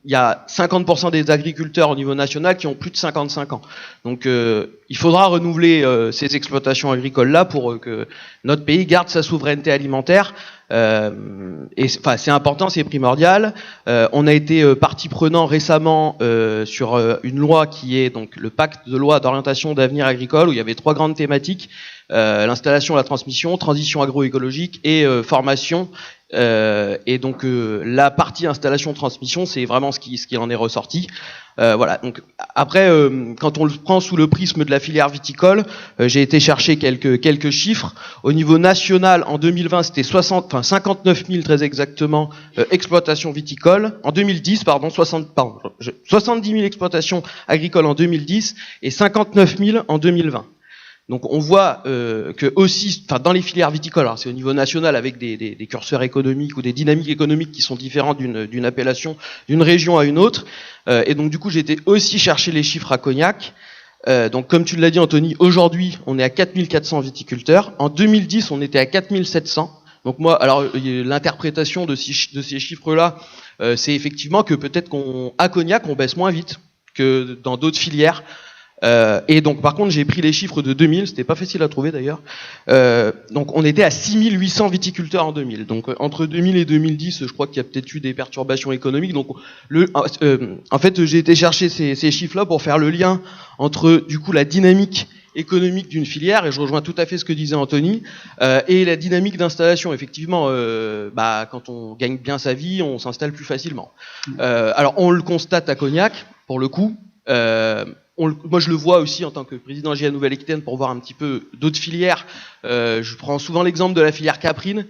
y a 50% des agriculteurs au niveau national qui ont plus de 55 ans. Donc, il faudra renouveler ces exploitations agricoles-là pour que notre pays garde sa souveraineté alimentaire. C'est important, c'est primordial. On a été partie prenante récemment sur une loi qui est donc le pacte de loi d'orientation d'avenir agricole, où il y avait 3 grandes thématiques: l'installation, la transmission, transition agroécologique et formation. Et donc la partie installation-transmission, c'est vraiment ce qui en est ressorti. Voilà. Donc après, quand on le prend sous le prisme de la filière viticole, j'ai été chercher quelques chiffres. Au niveau national, en 2020, c'était 59 000 très exactement exploitations viticoles. En 2010, 70 000 exploitations agricoles en 2010 et 59 000 en 2020. Donc on voit que aussi, dans les filières viticoles, alors c'est au niveau national avec des curseurs économiques ou des dynamiques économiques qui sont différentes d'une appellation, d'une région à une autre. Et donc du coup j'ai été aussi chercher les chiffres à Cognac. Donc comme tu l'as dit Anthony, aujourd'hui on est à 4400 viticulteurs. En 2010 on était à 4700. Donc moi, alors l'interprétation de ces chiffres-là, c'est effectivement que peut-être qu'à Cognac on baisse moins vite que dans d'autres filières. Et donc par contre j'ai pris les chiffres de 2000, c'était pas facile à trouver d'ailleurs. Donc on était à 6800 viticulteurs en 2000. Donc entre 2000 et 2010, je crois qu'il y a peut-être eu des perturbations économiques. Donc en fait j'ai été chercher ces chiffres-là pour faire le lien entre du coup la dynamique économique d'une filière, et je rejoins tout à fait ce que disait Anthony, et la dynamique d'installation. Effectivement, quand on gagne bien sa vie, on s'installe plus facilement. Alors on le constate à Cognac pour le coup. Moi, je le vois aussi en tant que président GIA Nouvelle-Aquitaine pour voir un petit peu d'autres filières. Je prends souvent l'exemple de la filière Caprine,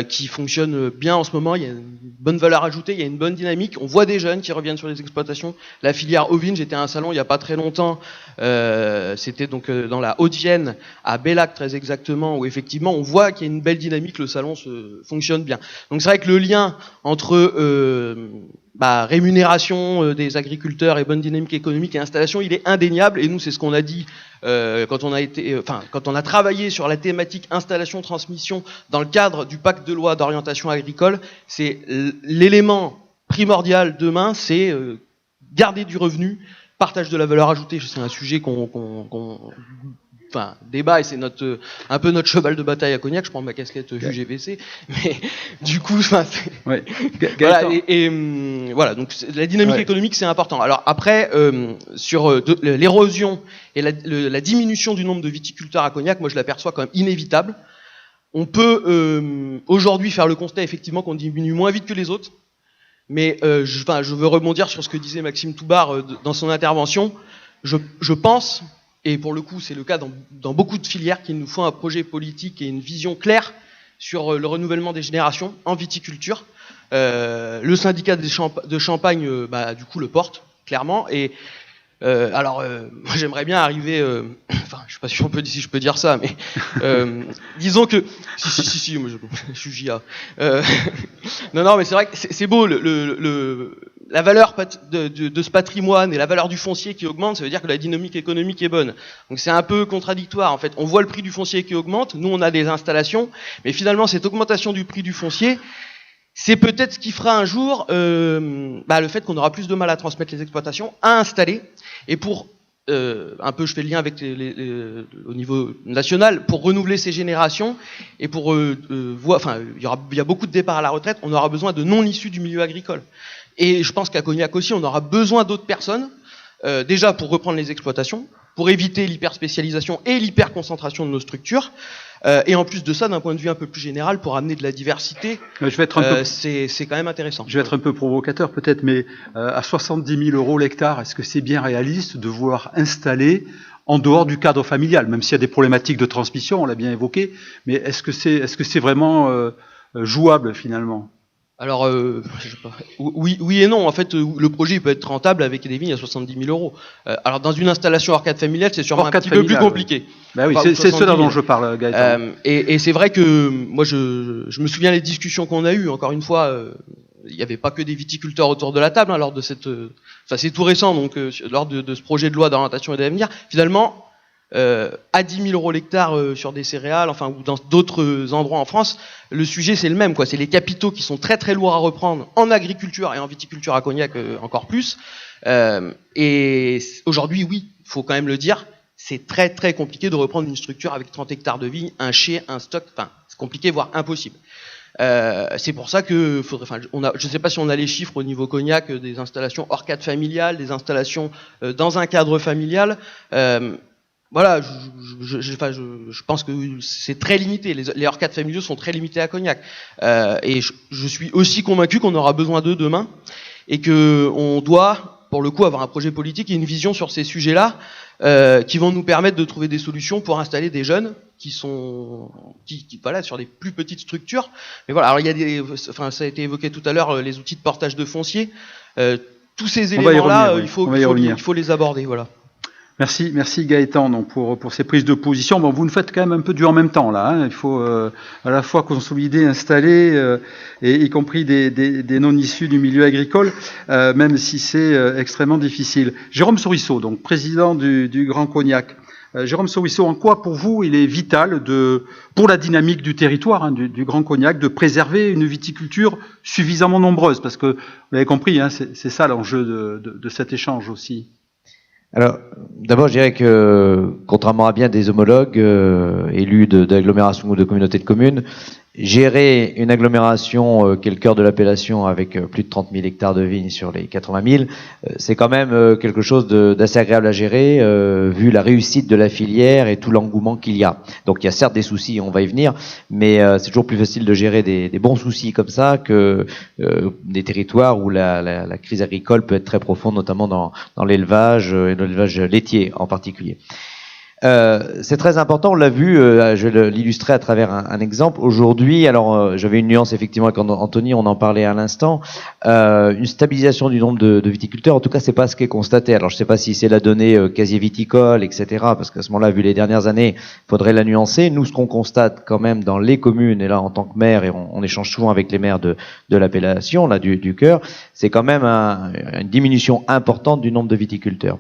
qui fonctionne bien en ce moment. Il y a une bonne valeur ajoutée, il y a une bonne dynamique. On voit des jeunes qui reviennent sur les exploitations. La filière ovine, j'étais à un salon il n'y a pas très longtemps. C'était donc dans la Haute-Vienne, à Bellac très exactement, où effectivement on voit qu'il y a une belle dynamique. Le salon fonctionne bien. Donc c'est vrai que le lien entre rémunération des agriculteurs et bonne dynamique économique et installation, il est indéniable. Et nous, c'est ce qu'on a dit quand on a travaillé sur la thématique installation-transmission dans le cadre du pacte de loi d'orientation agricole. C'est l'élément primordial demain, c'est garder du revenu, partage de la valeur ajoutée. C'est un sujet débat, et c'est un peu notre cheval de bataille à Cognac. Je prends ma casquette UGVC, mais du coup, Ouais. voilà, voilà. Donc la dynamique économique, c'est important. Alors après, sur l'érosion et la diminution du nombre de viticulteurs à Cognac, moi je l'aperçois quand même inévitable. On peut aujourd'hui faire le constat effectivement qu'on diminue moins vite que les autres, mais je veux rebondir sur ce que disait Maxime Toubard dans son intervention. Je pense, et pour le coup c'est le cas dans beaucoup de filières, qu'il nous faut un projet politique et une vision claire sur le renouvellement des générations en viticulture. Le syndicat de Champagne du coup le porte clairement, et moi j'aimerais bien arriver, je sais pas si je peux dire ça, mais disons que si moi je suis JA. Non, mais c'est vrai que c'est beau la valeur de ce patrimoine et la valeur du foncier qui augmente, ça veut dire que la dynamique économique est bonne. Donc c'est un peu contradictoire en fait. On voit le prix du foncier qui augmente, nous on a des installations, mais finalement cette augmentation du prix du foncier, c'est peut-être ce qui fera un jour le fait qu'on aura plus de mal à transmettre les exploitations, à installer. Et pour un peu, je fais le lien avec au niveau national, pour renouveler ces générations et pour il y a beaucoup de départs à la retraite, on aura besoin de non issus du milieu agricole. Et je pense qu'à Cognac aussi, on aura besoin d'autres personnes, déjà pour reprendre les exploitations, pour éviter l'hyperspécialisation et l'hyperconcentration de nos structures. Et en plus de ça, d'un point de vue un peu plus général, pour amener de la diversité, c'est quand même intéressant. Je vais être un peu provocateur peut-être, mais à 70 000 € l'hectare, est-ce que c'est bien réaliste de vouloir installer en dehors du cadre familial, même s'il y a des problématiques de transmission, on l'a bien évoqué, mais est-ce que c'est vraiment jouable finalement ? Alors, je sais pas. Oui et non. En fait, le projet peut être rentable avec des vignes à 70 000 €. Alors, dans une installation hors cadre familial, c'est sûrement un petit peu plus compliqué. Bah oui, c'est cela dont je parle, Gaëtan. Et c'est vrai que moi, je me souviens des discussions qu'on a eues. Encore une fois, il n'y avait pas que des viticulteurs autour de la table lors de cette. C'est tout récent, donc lors de ce projet de loi d'orientation et d'avenir. Finalement, à 10 000 € l'hectare sur des céréales, ou dans d'autres endroits en France, le sujet c'est le même, quoi. C'est les capitaux qui sont très très lourds à reprendre en agriculture et en viticulture à Cognac encore plus. Et aujourd'hui, oui, il faut quand même le dire, c'est très très compliqué de reprendre une structure avec 30 hectares de vignes, un chai, un stock. C'est compliqué, voire impossible. C'est pour ça que je ne sais pas si on a les chiffres au niveau Cognac des installations hors cadre familial, des installations dans un cadre familial. Voilà, je pense que c'est très limité. Les hors cadres familiaux sont très limités à Cognac. Et je suis aussi convaincu qu'on aura besoin d'eux demain et que on doit, pour le coup, avoir un projet politique et une vision sur ces sujets-là qui vont nous permettre de trouver des solutions pour installer des jeunes qui sont sur des plus petites structures. Mais voilà, alors il y a ça a été évoqué tout à l'heure, les outils de portage de foncier. Tous ces éléments-là, il faut les aborder. Voilà. Merci Gaëtan donc pour ces prises de position. Bon, vous nous faites quand même un peu du en même temps là. Il faut à la fois consolider, installer, et y compris des non issus du milieu agricole, même si c'est extrêmement difficile. Jérôme Sorisseau, donc président du Grand Cognac. Jérôme Sorisseau, en quoi pour vous il est vital pour la dynamique du territoire du Grand Cognac de préserver une viticulture suffisamment nombreuse, parce que vous l'avez compris, c'est ça l'enjeu de cet échange aussi. Alors, d'abord, je dirais que, contrairement à bien des homologues élus d'agglomérations ou de communautés de communes, gérer une agglomération qui est le cœur de l'appellation avec plus de 30 000 hectares de vignes sur les 80 000, c'est quand même quelque chose d'assez agréable à gérer, vu la réussite de la filière et tout l'engouement qu'il y a. Donc il y a certes des soucis, on va y venir, mais c'est toujours plus facile de gérer des bons soucis comme ça que des territoires où la crise agricole peut être très profonde, notamment dans l'élevage et l'élevage laitier en particulier. C'est très important, on l'a vu, je vais l'illustrer à travers un exemple. Aujourd'hui, alors j'avais une nuance effectivement avec Anthony, on en parlait à l'instant, une stabilisation du nombre de viticulteurs, en tout cas c'est pas ce qui est constaté. Alors je sais pas si c'est la donnée casier viticole, etc., parce qu'à ce moment-là, vu les dernières années, il faudrait la nuancer. Nous, ce qu'on constate quand même dans les communes, et là en tant que maire, et on échange souvent avec les maires de l'appellation, là du cœur, c'est quand même une diminution importante du nombre de viticulteurs.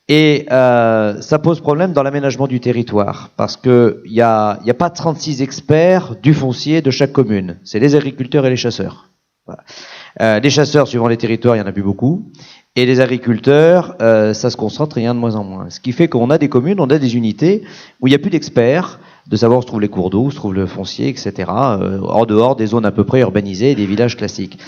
Et ça pose problème dans l'aménagement du territoire, parce que il y a pas 36 experts du foncier de chaque commune. C'est les agriculteurs et les chasseurs. Voilà. Les chasseurs, suivant les territoires, il y en a plus beaucoup. Et les agriculteurs, ça se concentre rien de moins en moins. Ce qui fait qu'on a des communes, on a des unités où il n'y a plus d'experts, de savoir où se trouvent les cours d'eau, où se trouve le foncier, etc. En dehors des zones à peu près urbanisées, des villages classiques.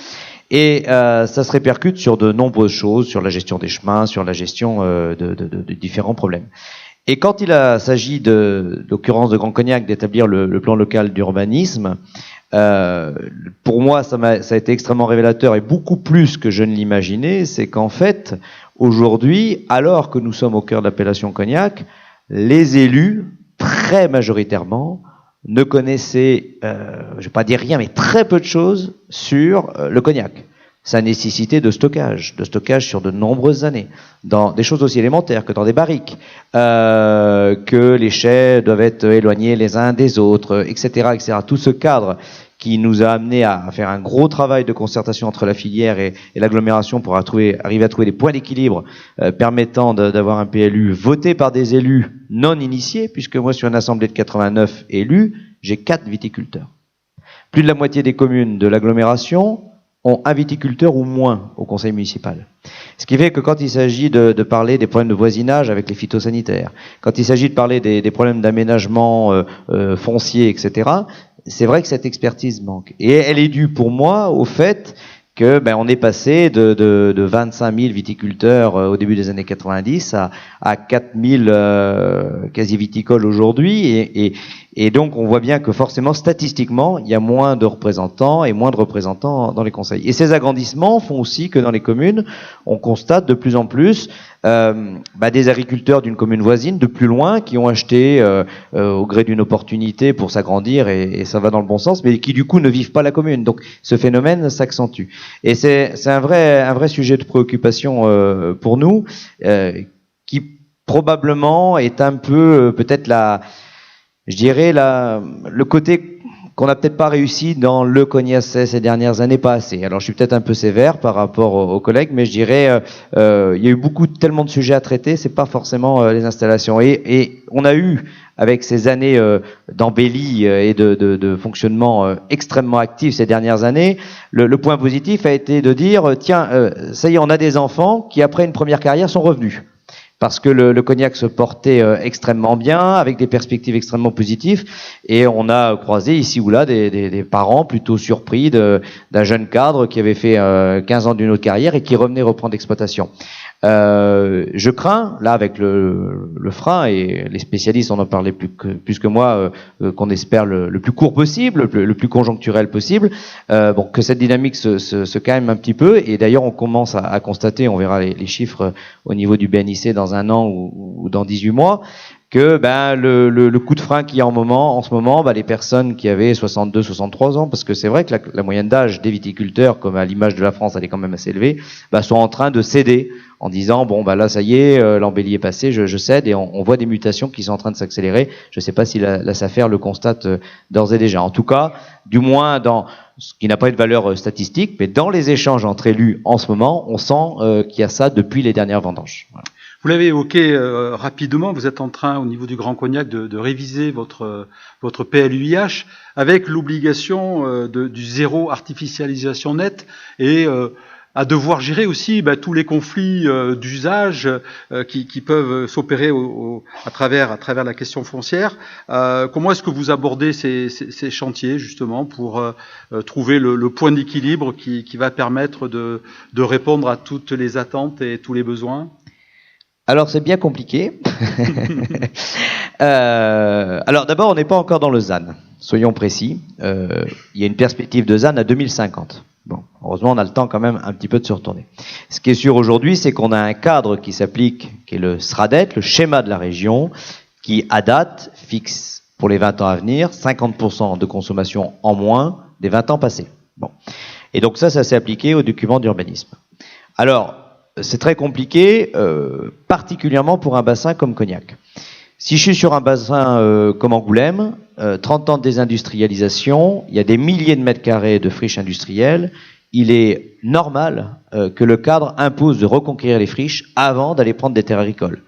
Et ça se répercute sur de nombreuses choses, sur la gestion des chemins, sur la gestion de différents problèmes. Et quand il s'agit l'occurrence de Grand Cognac, d'établir le plan local d'urbanisme, pour moi, ça a été extrêmement révélateur et beaucoup plus que je ne l'imaginais, c'est qu'en fait, aujourd'hui, alors que nous sommes au cœur de l'appellation Cognac, les élus, très majoritairement, ne connaissaient, je ne vais pas dire rien, mais très peu de choses sur le cognac. Sa nécessité de stockage sur de nombreuses années, dans des choses aussi élémentaires que dans des barriques, que les chais doivent être éloignés les uns des autres, etc., etc. Tout ce cadre qui nous a amené à faire un gros travail de concertation entre la filière et l'agglomération pour arriver à trouver des points d'équilibre permettant d'avoir un PLU voté par des élus non initiés, puisque moi sur une assemblée de 89 élus, j'ai 4 viticulteurs. Plus de la moitié des communes de l'agglomération ont un viticulteur ou moins au conseil municipal. Ce qui fait que quand il s'agit de parler des problèmes de voisinage avec les phytosanitaires, quand il s'agit de parler des problèmes d'aménagement foncier, etc., c'est vrai que cette expertise manque. Et elle est due pour moi au fait que on est passé de 25 000 viticulteurs au début des années 90 à 4 000 quasi-viticoles aujourd'hui. Et donc, on voit bien que forcément, statistiquement, il y a moins de représentants dans les conseils. Et ces agrandissements font aussi que dans les communes, on constate de plus en plus des agriculteurs d'une commune voisine de plus loin qui ont acheté au gré d'une opportunité pour s'agrandir et ça va dans le bon sens, mais qui du coup ne vivent pas la commune. Donc, ce phénomène s'accentue. Et c'est un vrai sujet de préoccupation pour nous, qui probablement est un peu peut-être le côté qu'on n'a peut-être pas réussi dans le Cognacet ces dernières années, pas assez. Alors je suis peut-être un peu sévère par rapport aux collègues, mais je dirais il y a eu tellement de sujets à traiter, c'est pas forcément les installations. Et on a eu avec ces années d'embellie et de fonctionnement extrêmement actif ces dernières années, le point positif a été de dire tiens, ça y est, on a des enfants qui après une première carrière sont revenus. Parce que le cognac se portait extrêmement bien, avec des perspectives extrêmement positives, et on a croisé ici ou là des parents plutôt surpris d'un jeune cadre qui avait fait 15 ans d'une autre carrière et qui revenait reprendre l'exploitation. Je crains, là avec le frein, et les spécialistes en ont parlé plus que moi, qu'on espère le plus court possible, le plus conjoncturel possible, que cette dynamique se calme un petit peu, et d'ailleurs on commence à constater, on verra les chiffres au niveau du BNIC dans un an ou dans 18 mois, que le coup de frein qu'il y a en ce moment, les personnes qui avaient 62, 63 ans, parce que c'est vrai que la moyenne d'âge des viticulteurs, comme à l'image de la France, elle est quand même assez élevée, sont en train de céder en disant là ça y est, l'embellie est passée, je cède, et on voit des mutations qui sont en train de s'accélérer. Je ne sais pas si la SAFER le constate d'ores et déjà. En tout cas, du moins dans ce qui n'a pas de valeur statistique, mais dans les échanges entre élus en ce moment, on sent qu'il y a ça depuis les dernières vendanges. Voilà. Vous l'avez évoqué rapidement, vous êtes en train, au niveau du Grand Cognac, de réviser votre PLUIH avec l'obligation du zéro artificialisation nette et à devoir gérer aussi tous les conflits d'usage qui peuvent s'opérer à travers la question foncière. Comment est-ce que vous abordez ces chantiers justement pour trouver le point d'équilibre qui va permettre de répondre à toutes les attentes et tous les besoins ? Alors c'est bien compliqué. Alors d'abord, on n'est pas encore dans le ZAN. Soyons précis. Il y a une perspective de ZAN à 2050. Bon, heureusement, on a le temps quand même un petit peu de se retourner. Ce qui est sûr aujourd'hui, c'est qu'on a un cadre qui s'applique, qui est le SRADET, le schéma de la région, qui, à date, fixe pour les 20 ans à venir 50% de consommation en moins des 20 ans passés. Bon. Et donc ça s'est appliqué aux documents d'urbanisme. Alors, c'est très compliqué, particulièrement pour un bassin comme Cognac. Si je suis sur un bassin comme Angoulême, 30 ans de désindustrialisation, il y a des milliers de mètres carrés de friches industrielles, il est normal que le cadre impose de reconquérir les friches avant d'aller prendre des terres agricoles.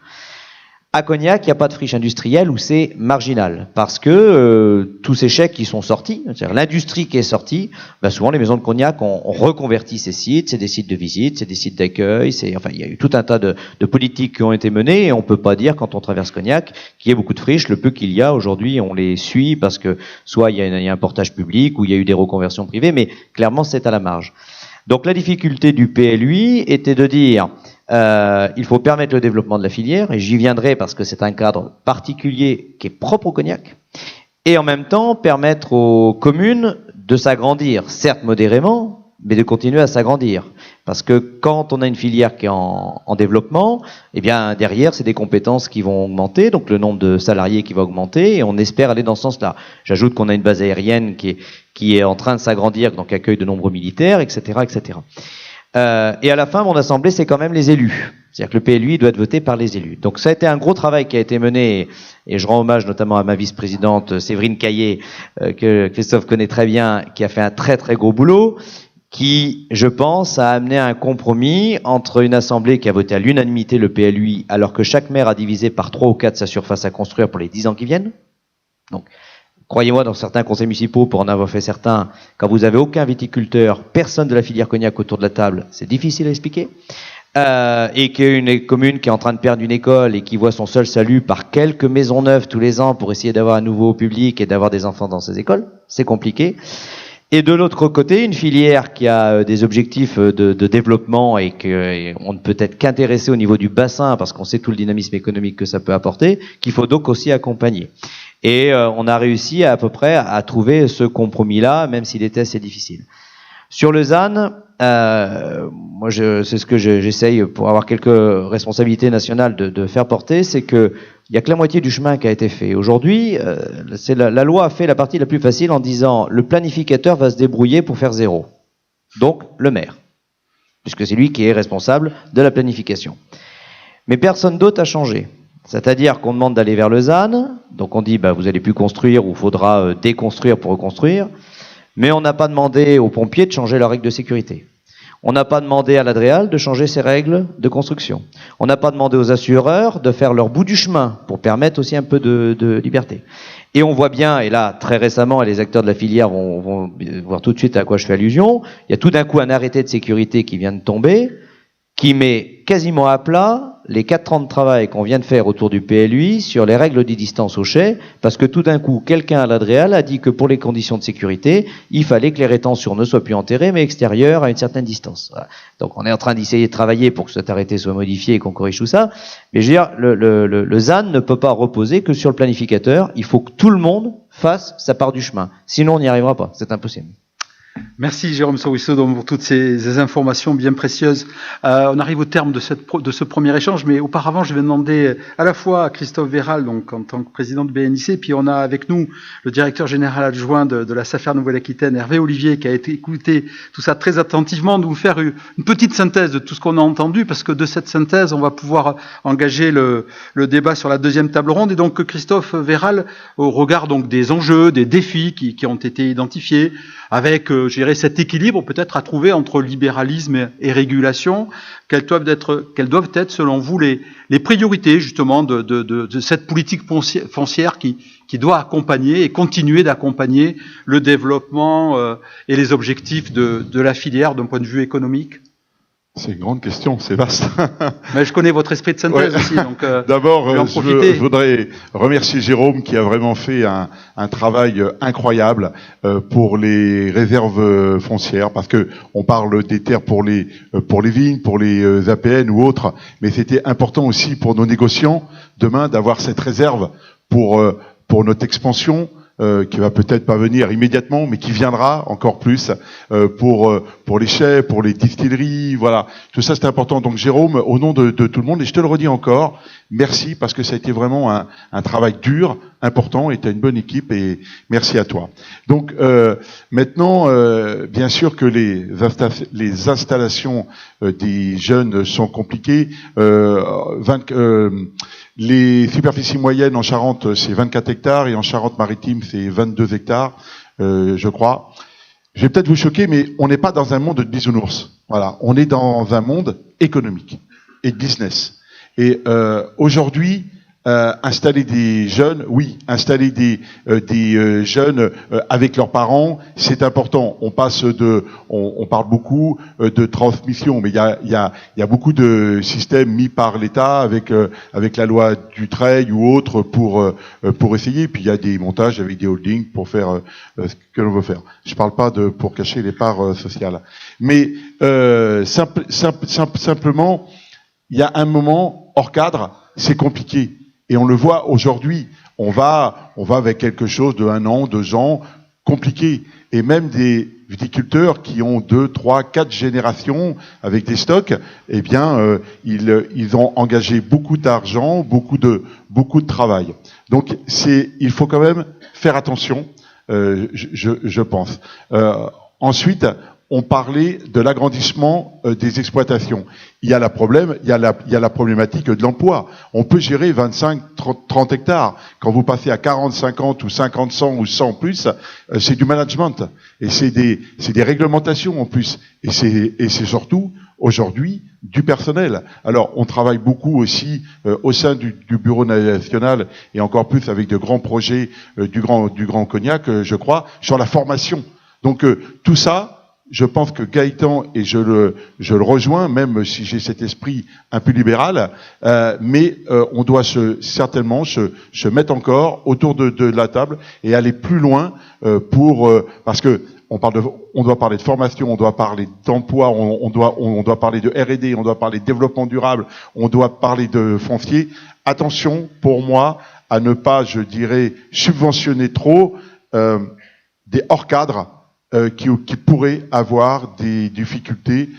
À Cognac, il n'y a pas de friche industrielle où c'est marginal, parce que tous ces chèques qui sont sortis, c'est-à-dire l'industrie qui est sortie, ben souvent les maisons de Cognac ont reconverti ces sites, c'est des sites de visite, c'est des sites d'accueil, enfin il y a eu tout un tas de politiques qui ont été menées, et on peut pas dire quand on traverse Cognac qu'il y ait beaucoup de friches. Le peu qu'il y a aujourd'hui, on les suit parce que soit il y a un portage public ou il y a eu des reconversions privées, mais clairement c'est à la marge. Donc la difficulté du PLUI était de dire il faut permettre le développement de la filière, et j'y viendrai parce que c'est un cadre particulier qui est propre au Cognac, et en même temps permettre aux communes de s'agrandir, certes modérément, mais de continuer à s'agrandir. Parce que quand on a une filière qui est en développement, eh bien derrière c'est des compétences qui vont augmenter, donc le nombre de salariés qui va augmenter, et on espère aller dans ce sens-là. J'ajoute qu'on a une base aérienne qui est en train de s'agrandir, donc accueille de nombreux militaires, etc., etc. Et à la fin, mon assemblée, c'est quand même les élus. C'est-à-dire que le PLUI doit être voté par les élus. Donc ça a été un gros travail qui a été mené, et je rends hommage notamment à ma vice-présidente Séverine Caillé, que Christophe connaît très bien, qui a fait un très très gros boulot, qui, je pense, a amené un compromis entre une assemblée qui a voté à l'unanimité le PLUI, alors que chaque maire a divisé par 3 ou 4 sa surface à construire pour les 10 ans qui viennent. Donc, croyez-moi, dans certains conseils municipaux, pour en avoir fait certains, quand vous avez aucun viticulteur, personne de la filière Cognac autour de la table, c'est difficile à expliquer. Et qu'il y a une commune qui est en train de perdre une école et qui voit son seul salut par quelques maisons neuves tous les ans pour essayer d'avoir un nouveau public et d'avoir des enfants dans ces écoles, c'est compliqué. Et de l'autre côté, une filière qui a des objectifs de développement et qu'on ne peut être qu'intéressé au niveau du bassin parce qu'on sait tout le dynamisme économique que ça peut apporter, qu'il faut donc aussi accompagner. Et on a réussi à peu près à trouver ce compromis-là, même s'il était assez difficile. Sur le ZAN, moi c'est ce que j'essaye pour avoir quelques responsabilités nationales de faire porter, c'est que il y a que la moitié du chemin qui a été fait. Aujourd'hui, c'est la loi a fait la partie la plus facile en disant le planificateur va se débrouiller pour faire 0. Donc le maire, puisque c'est lui qui est responsable de la planification. Mais personne d'autre a changé. C'est-à-dire qu'on demande d'aller vers le ZAN, donc on dit bah, vous allez plus construire ou faudra déconstruire pour reconstruire, mais on n'a pas demandé aux pompiers de changer leurs règles de sécurité. On n'a pas demandé à l'Adréal de changer ses règles de construction. On n'a pas demandé aux assureurs de faire leur bout du chemin pour permettre aussi un peu de liberté. Et on voit bien, et là très récemment, et les acteurs de la filière vont voir tout de suite à quoi je fais allusion, il y a tout d'un coup un arrêté de sécurité qui vient de tomber, qui met quasiment à plat les 4 ans de travail qu'on vient de faire autour du PLUI sur les règles de distance au chai, parce que tout d'un coup, quelqu'un à l'Adréal a dit que pour les conditions de sécurité, il fallait que les rétentions ne soient plus enterrées, mais extérieures à une certaine distance. Voilà. Donc on est en train d'essayer de travailler pour que cet arrêté soit modifié et qu'on corrige tout ça. Mais je veux dire, le ZAN ne peut pas reposer que sur le planificateur. Il faut que tout le monde fasse sa part du chemin. Sinon, on n'y arrivera pas. C'est impossible. Merci Jérôme Sowisseau pour toutes ces informations bien précieuses. On arrive au terme de ce premier échange, mais auparavant je vais demander à la fois à Christophe Véral, donc en tant que président de BNIC, puis on a avec nous le directeur général adjoint de la SAFER Nouvelle-Aquitaine, Hervé Olivier, qui a été écouté tout ça très attentivement, de vous faire une petite synthèse de tout ce qu'on a entendu, parce que de cette synthèse on va pouvoir engager le débat sur la deuxième table ronde. Et donc Christophe Véral, au regard donc des enjeux, des défis qui ont été identifiés, avec je dirais cet équilibre peut-être à trouver entre libéralisme et régulation, quelles doivent être selon vous les priorités justement de cette politique foncière qui doit accompagner et continuer d'accompagner le développement et les objectifs de la filière d'un point de vue économique? C'est une grande question, c'est vaste. Mais je connais votre esprit de synthèse aussi, donc d'abord, je voudrais remercier Jérôme qui a vraiment fait un travail incroyable pour les réserves foncières, parce que on parle des terres pour les vignes, pour les APN ou autres, mais c'était important aussi pour nos négociants demain d'avoir cette réserve pour notre expansion, qui va peut-être pas venir immédiatement, mais qui viendra encore plus pour les chais, pour les distilleries, voilà. Tout ça, c'est important. Donc Jérôme, au nom de tout le monde, et je te le redis encore, merci parce que ça a été vraiment un travail dur, important, et tu as une bonne équipe, et merci à toi. Donc maintenant, bien sûr que les installations des jeunes sont compliquées. Les superficies moyennes en Charente, c'est 24 hectares, et en Charente-Maritime, c'est 22 hectares, je crois. Je vais peut-être vous choquer, mais on n'est pas dans un monde de bisounours. Voilà, on est dans un monde économique et de business. Et aujourd'hui, installer des jeunes, oui, installer des jeunes avec leurs parents, c'est important. On parle beaucoup de transmission, mais il y a beaucoup de systèmes mis par l'État avec la loi Dutreil ou autre pour essayer. Puis il y a des montages avec des holdings pour faire ce que l'on veut faire. Je parle pas pour cacher les parts sociales, mais simplement, il y a un moment hors cadre, c'est compliqué. Et on le voit aujourd'hui, on va avec quelque chose de 1 an, 2 ans, compliqué. Et même des viticulteurs qui ont 2, 3, 4 générations avec des stocks, eh bien, ils ont engagé beaucoup d'argent, beaucoup de travail. Donc, il faut quand même faire attention, je pense. Ensuite, on parlait de l'agrandissement des exploitations. Il y a la problématique de l'emploi. On peut gérer 25, 30 hectares. Quand vous passez à 40, 50 ou 50, 100 ou 100 plus, c'est du management. Et c'est des réglementations en plus. Et c'est surtout, aujourd'hui, du personnel. Alors, on travaille beaucoup aussi au sein du Bureau national, et encore plus avec de grands projets du Grand Cognac, je crois, sur la formation. Donc, tout ça, je pense que Gaëtan, et je le rejoins, même si j'ai cet esprit un peu libéral, mais on doit certainement se mettre encore autour de la table et aller plus loin parce que on doit parler de formation, on doit parler d'emploi, on doit parler de R&D, on doit parler de développement durable, on doit parler de foncier. Attention, pour moi, à ne pas, je dirais, subventionner trop des hors cadres qui pourraient avoir des difficultés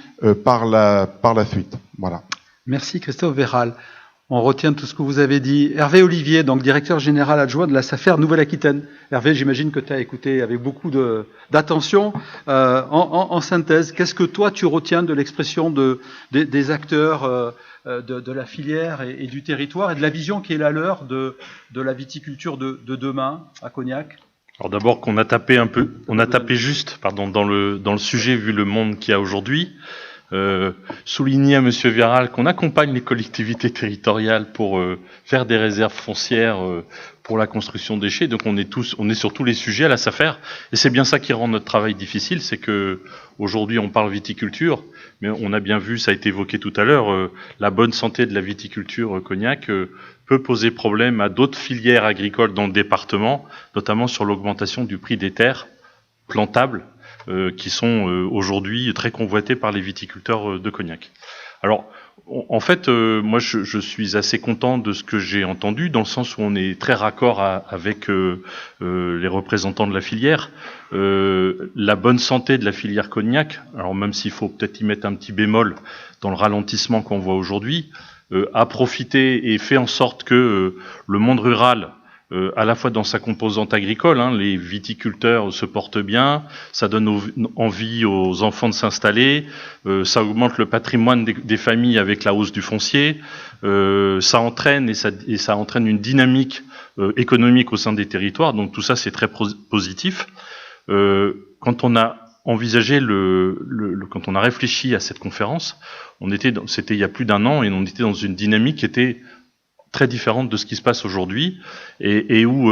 par la suite. Voilà. Merci Christophe Verral. On retient tout ce que vous avez dit. Hervé Olivier, donc directeur général adjoint de la SAFER Nouvelle-Aquitaine. Hervé, j'imagine que tu as écouté avec beaucoup d'attention. En synthèse, qu'est-ce que toi tu retiens de l'expression des acteurs de la filière et du territoire et de la vision qui est la leur de la viticulture de demain à Cognac? Alors d'abord qu'on a tapé juste, dans le sujet vu le monde qu'il y a aujourd'hui. Souligner à Monsieur Verral qu'on accompagne les collectivités territoriales pour faire des réserves foncières pour la construction de déchets. Donc on est sur tous les sujets à la SAFER, et c'est bien ça qui rend notre travail difficile, c'est que aujourd'hui on parle viticulture, mais on a bien vu, ça a été évoqué tout à l'heure, la bonne santé de la viticulture Cognac peut poser problème à d'autres filières agricoles dans le département, notamment sur l'augmentation du prix des terres plantables, qui sont aujourd'hui très convoités par les viticulteurs de Cognac. Alors, en fait, moi, je suis assez content de ce que j'ai entendu, dans le sens où on est très raccord avec les représentants de la filière. La bonne santé de la filière Cognac, alors même s'il faut peut-être y mettre un petit bémol dans le ralentissement qu'on voit aujourd'hui, a profité et fait en sorte que le monde rural, à la fois dans sa composante agricole, les viticulteurs se portent bien, ça donne envie aux enfants de s'installer, ça augmente le patrimoine des familles avec la hausse du foncier, ça entraîne et ça entraîne une dynamique économique au sein des territoires, donc tout ça c'est très positif. Quand on a envisagé quand on a réfléchi à cette conférence, c'était il y a plus d'1 an, et on était dans une dynamique qui était très différente de ce qui se passe aujourd'hui, et où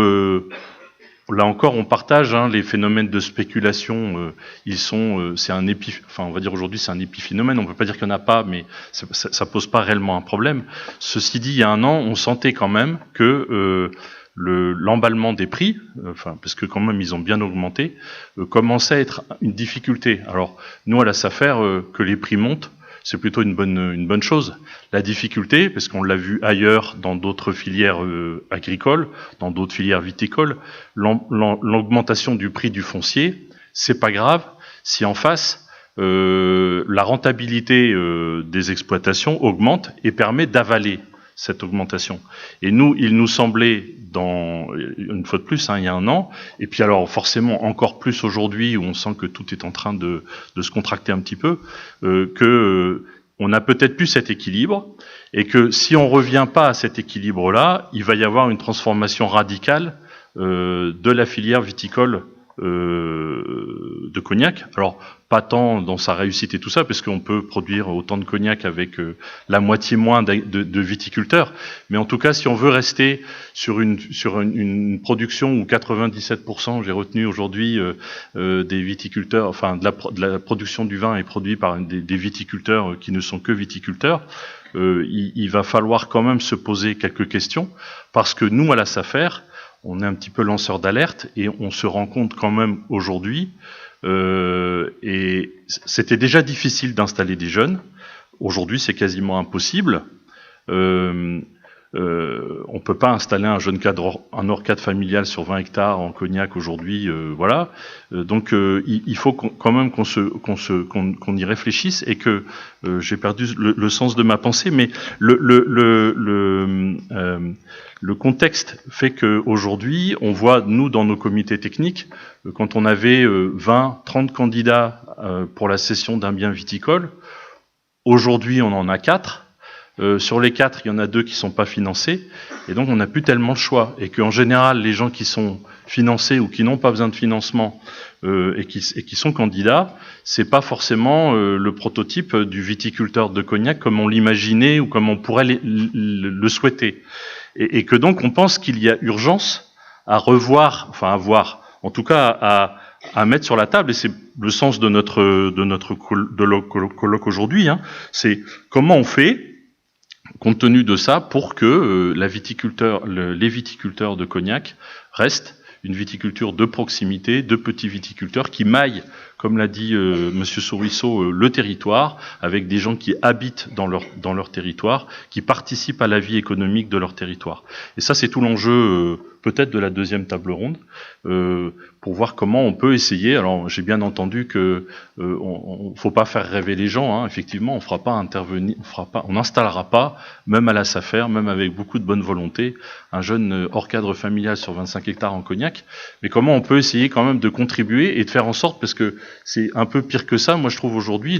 là encore on partage les phénomènes de spéculation. On va dire aujourd'hui c'est un épiphénomène. On peut pas dire qu'il n'y en a pas, mais ça pose pas réellement un problème. Ceci dit, il y a 1 an, on sentait quand même que l'emballement des prix, parce que quand même ils ont bien augmenté, commençait à être une difficulté. Alors nous à la SAFER, que les prix montent, c'est plutôt une bonne chose. La difficulté, parce qu'on l'a vu ailleurs dans d'autres filières agricoles, dans d'autres filières viticoles, l'augmentation du prix du foncier, c'est pas grave si en face la rentabilité des exploitations augmente et permet d'avaler cette augmentation. Et nous, il nous semblait, une fois de plus, il y a un an, et puis alors forcément encore plus aujourd'hui, où on sent que tout est en train de se contracter un petit peu, on a peut-être plus cet équilibre, et que si on revient pas à cet équilibre-là, il va y avoir une transformation radicale de la filière viticole de cognac. Alors, pas tant dans sa réussite et tout ça, parce qu'on peut produire autant de cognac avec la moitié moins de viticulteurs. Mais en tout cas, si on veut rester sur une production où 97%, j'ai retenu aujourd'hui, des viticulteurs, enfin de la production du vin est produit par des viticulteurs qui ne sont que viticulteurs, il va falloir quand même se poser quelques questions, parce que nous, à la SAFER, on est un petit peu lanceur d'alerte et on se rend compte quand même aujourd'hui, et c'était déjà difficile d'installer des jeunes. Aujourd'hui, c'est quasiment impossible. On peut pas installer un jeune cadre, un ORCAD familial sur 20 hectares en cognac aujourd'hui, voilà. Donc il faut quand même qu'on y réfléchisse, et que j'ai perdu le sens de ma pensée, mais le contexte fait qu'aujourd'hui, on voit, nous, dans nos comités techniques, quand on avait 20, 30 candidats pour la cession d'un bien viticole, aujourd'hui, on en a 4. Sur les 4, il y en a 2 qui sont pas financés, et donc on n'a plus tellement le choix. Et qu'en général, les gens qui sont financés ou qui n'ont pas besoin de financement et qui sont candidats, c'est pas forcément le prototype du viticulteur de cognac comme on l'imaginait ou comme on pourrait le souhaiter. Et que donc on pense qu'il y a urgence à revoir, enfin à voir, en tout cas à mettre sur la table, et c'est le sens de notre colloque aujourd'hui, c'est comment on fait, compte tenu de ça, pour que les viticulteurs de cognac restent une viticulture de proximité, de petits viticulteurs qui maillent, comme l'a dit Monsieur Souriceau, le territoire, avec des gens qui habitent dans leur territoire, qui participent à la vie économique de leur territoire. Et ça, c'est tout l'enjeu peut-être de la deuxième table ronde, pour voir comment on peut essayer. Alors, j'ai bien entendu que faut pas faire rêver les gens. Effectivement, on n'installera pas, même à la SAFER, même avec beaucoup de bonne volonté, un jeune hors cadre familial sur 25 hectares en cognac. Mais comment on peut essayer quand même de contribuer et de faire en sorte, parce que c'est un peu pire que ça, moi je trouve aujourd'hui,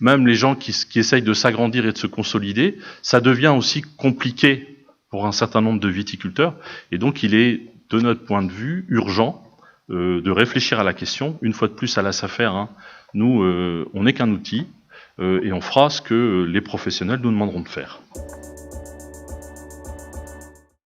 même les gens qui essayent de s'agrandir et de se consolider, ça devient aussi compliqué pour un certain nombre de viticulteurs, et donc il est, de notre point de vue, urgent de réfléchir à la question. Une fois de plus, à la SAFER, nous, on n'est qu'un outil, et on fera ce que les professionnels nous demanderont de faire.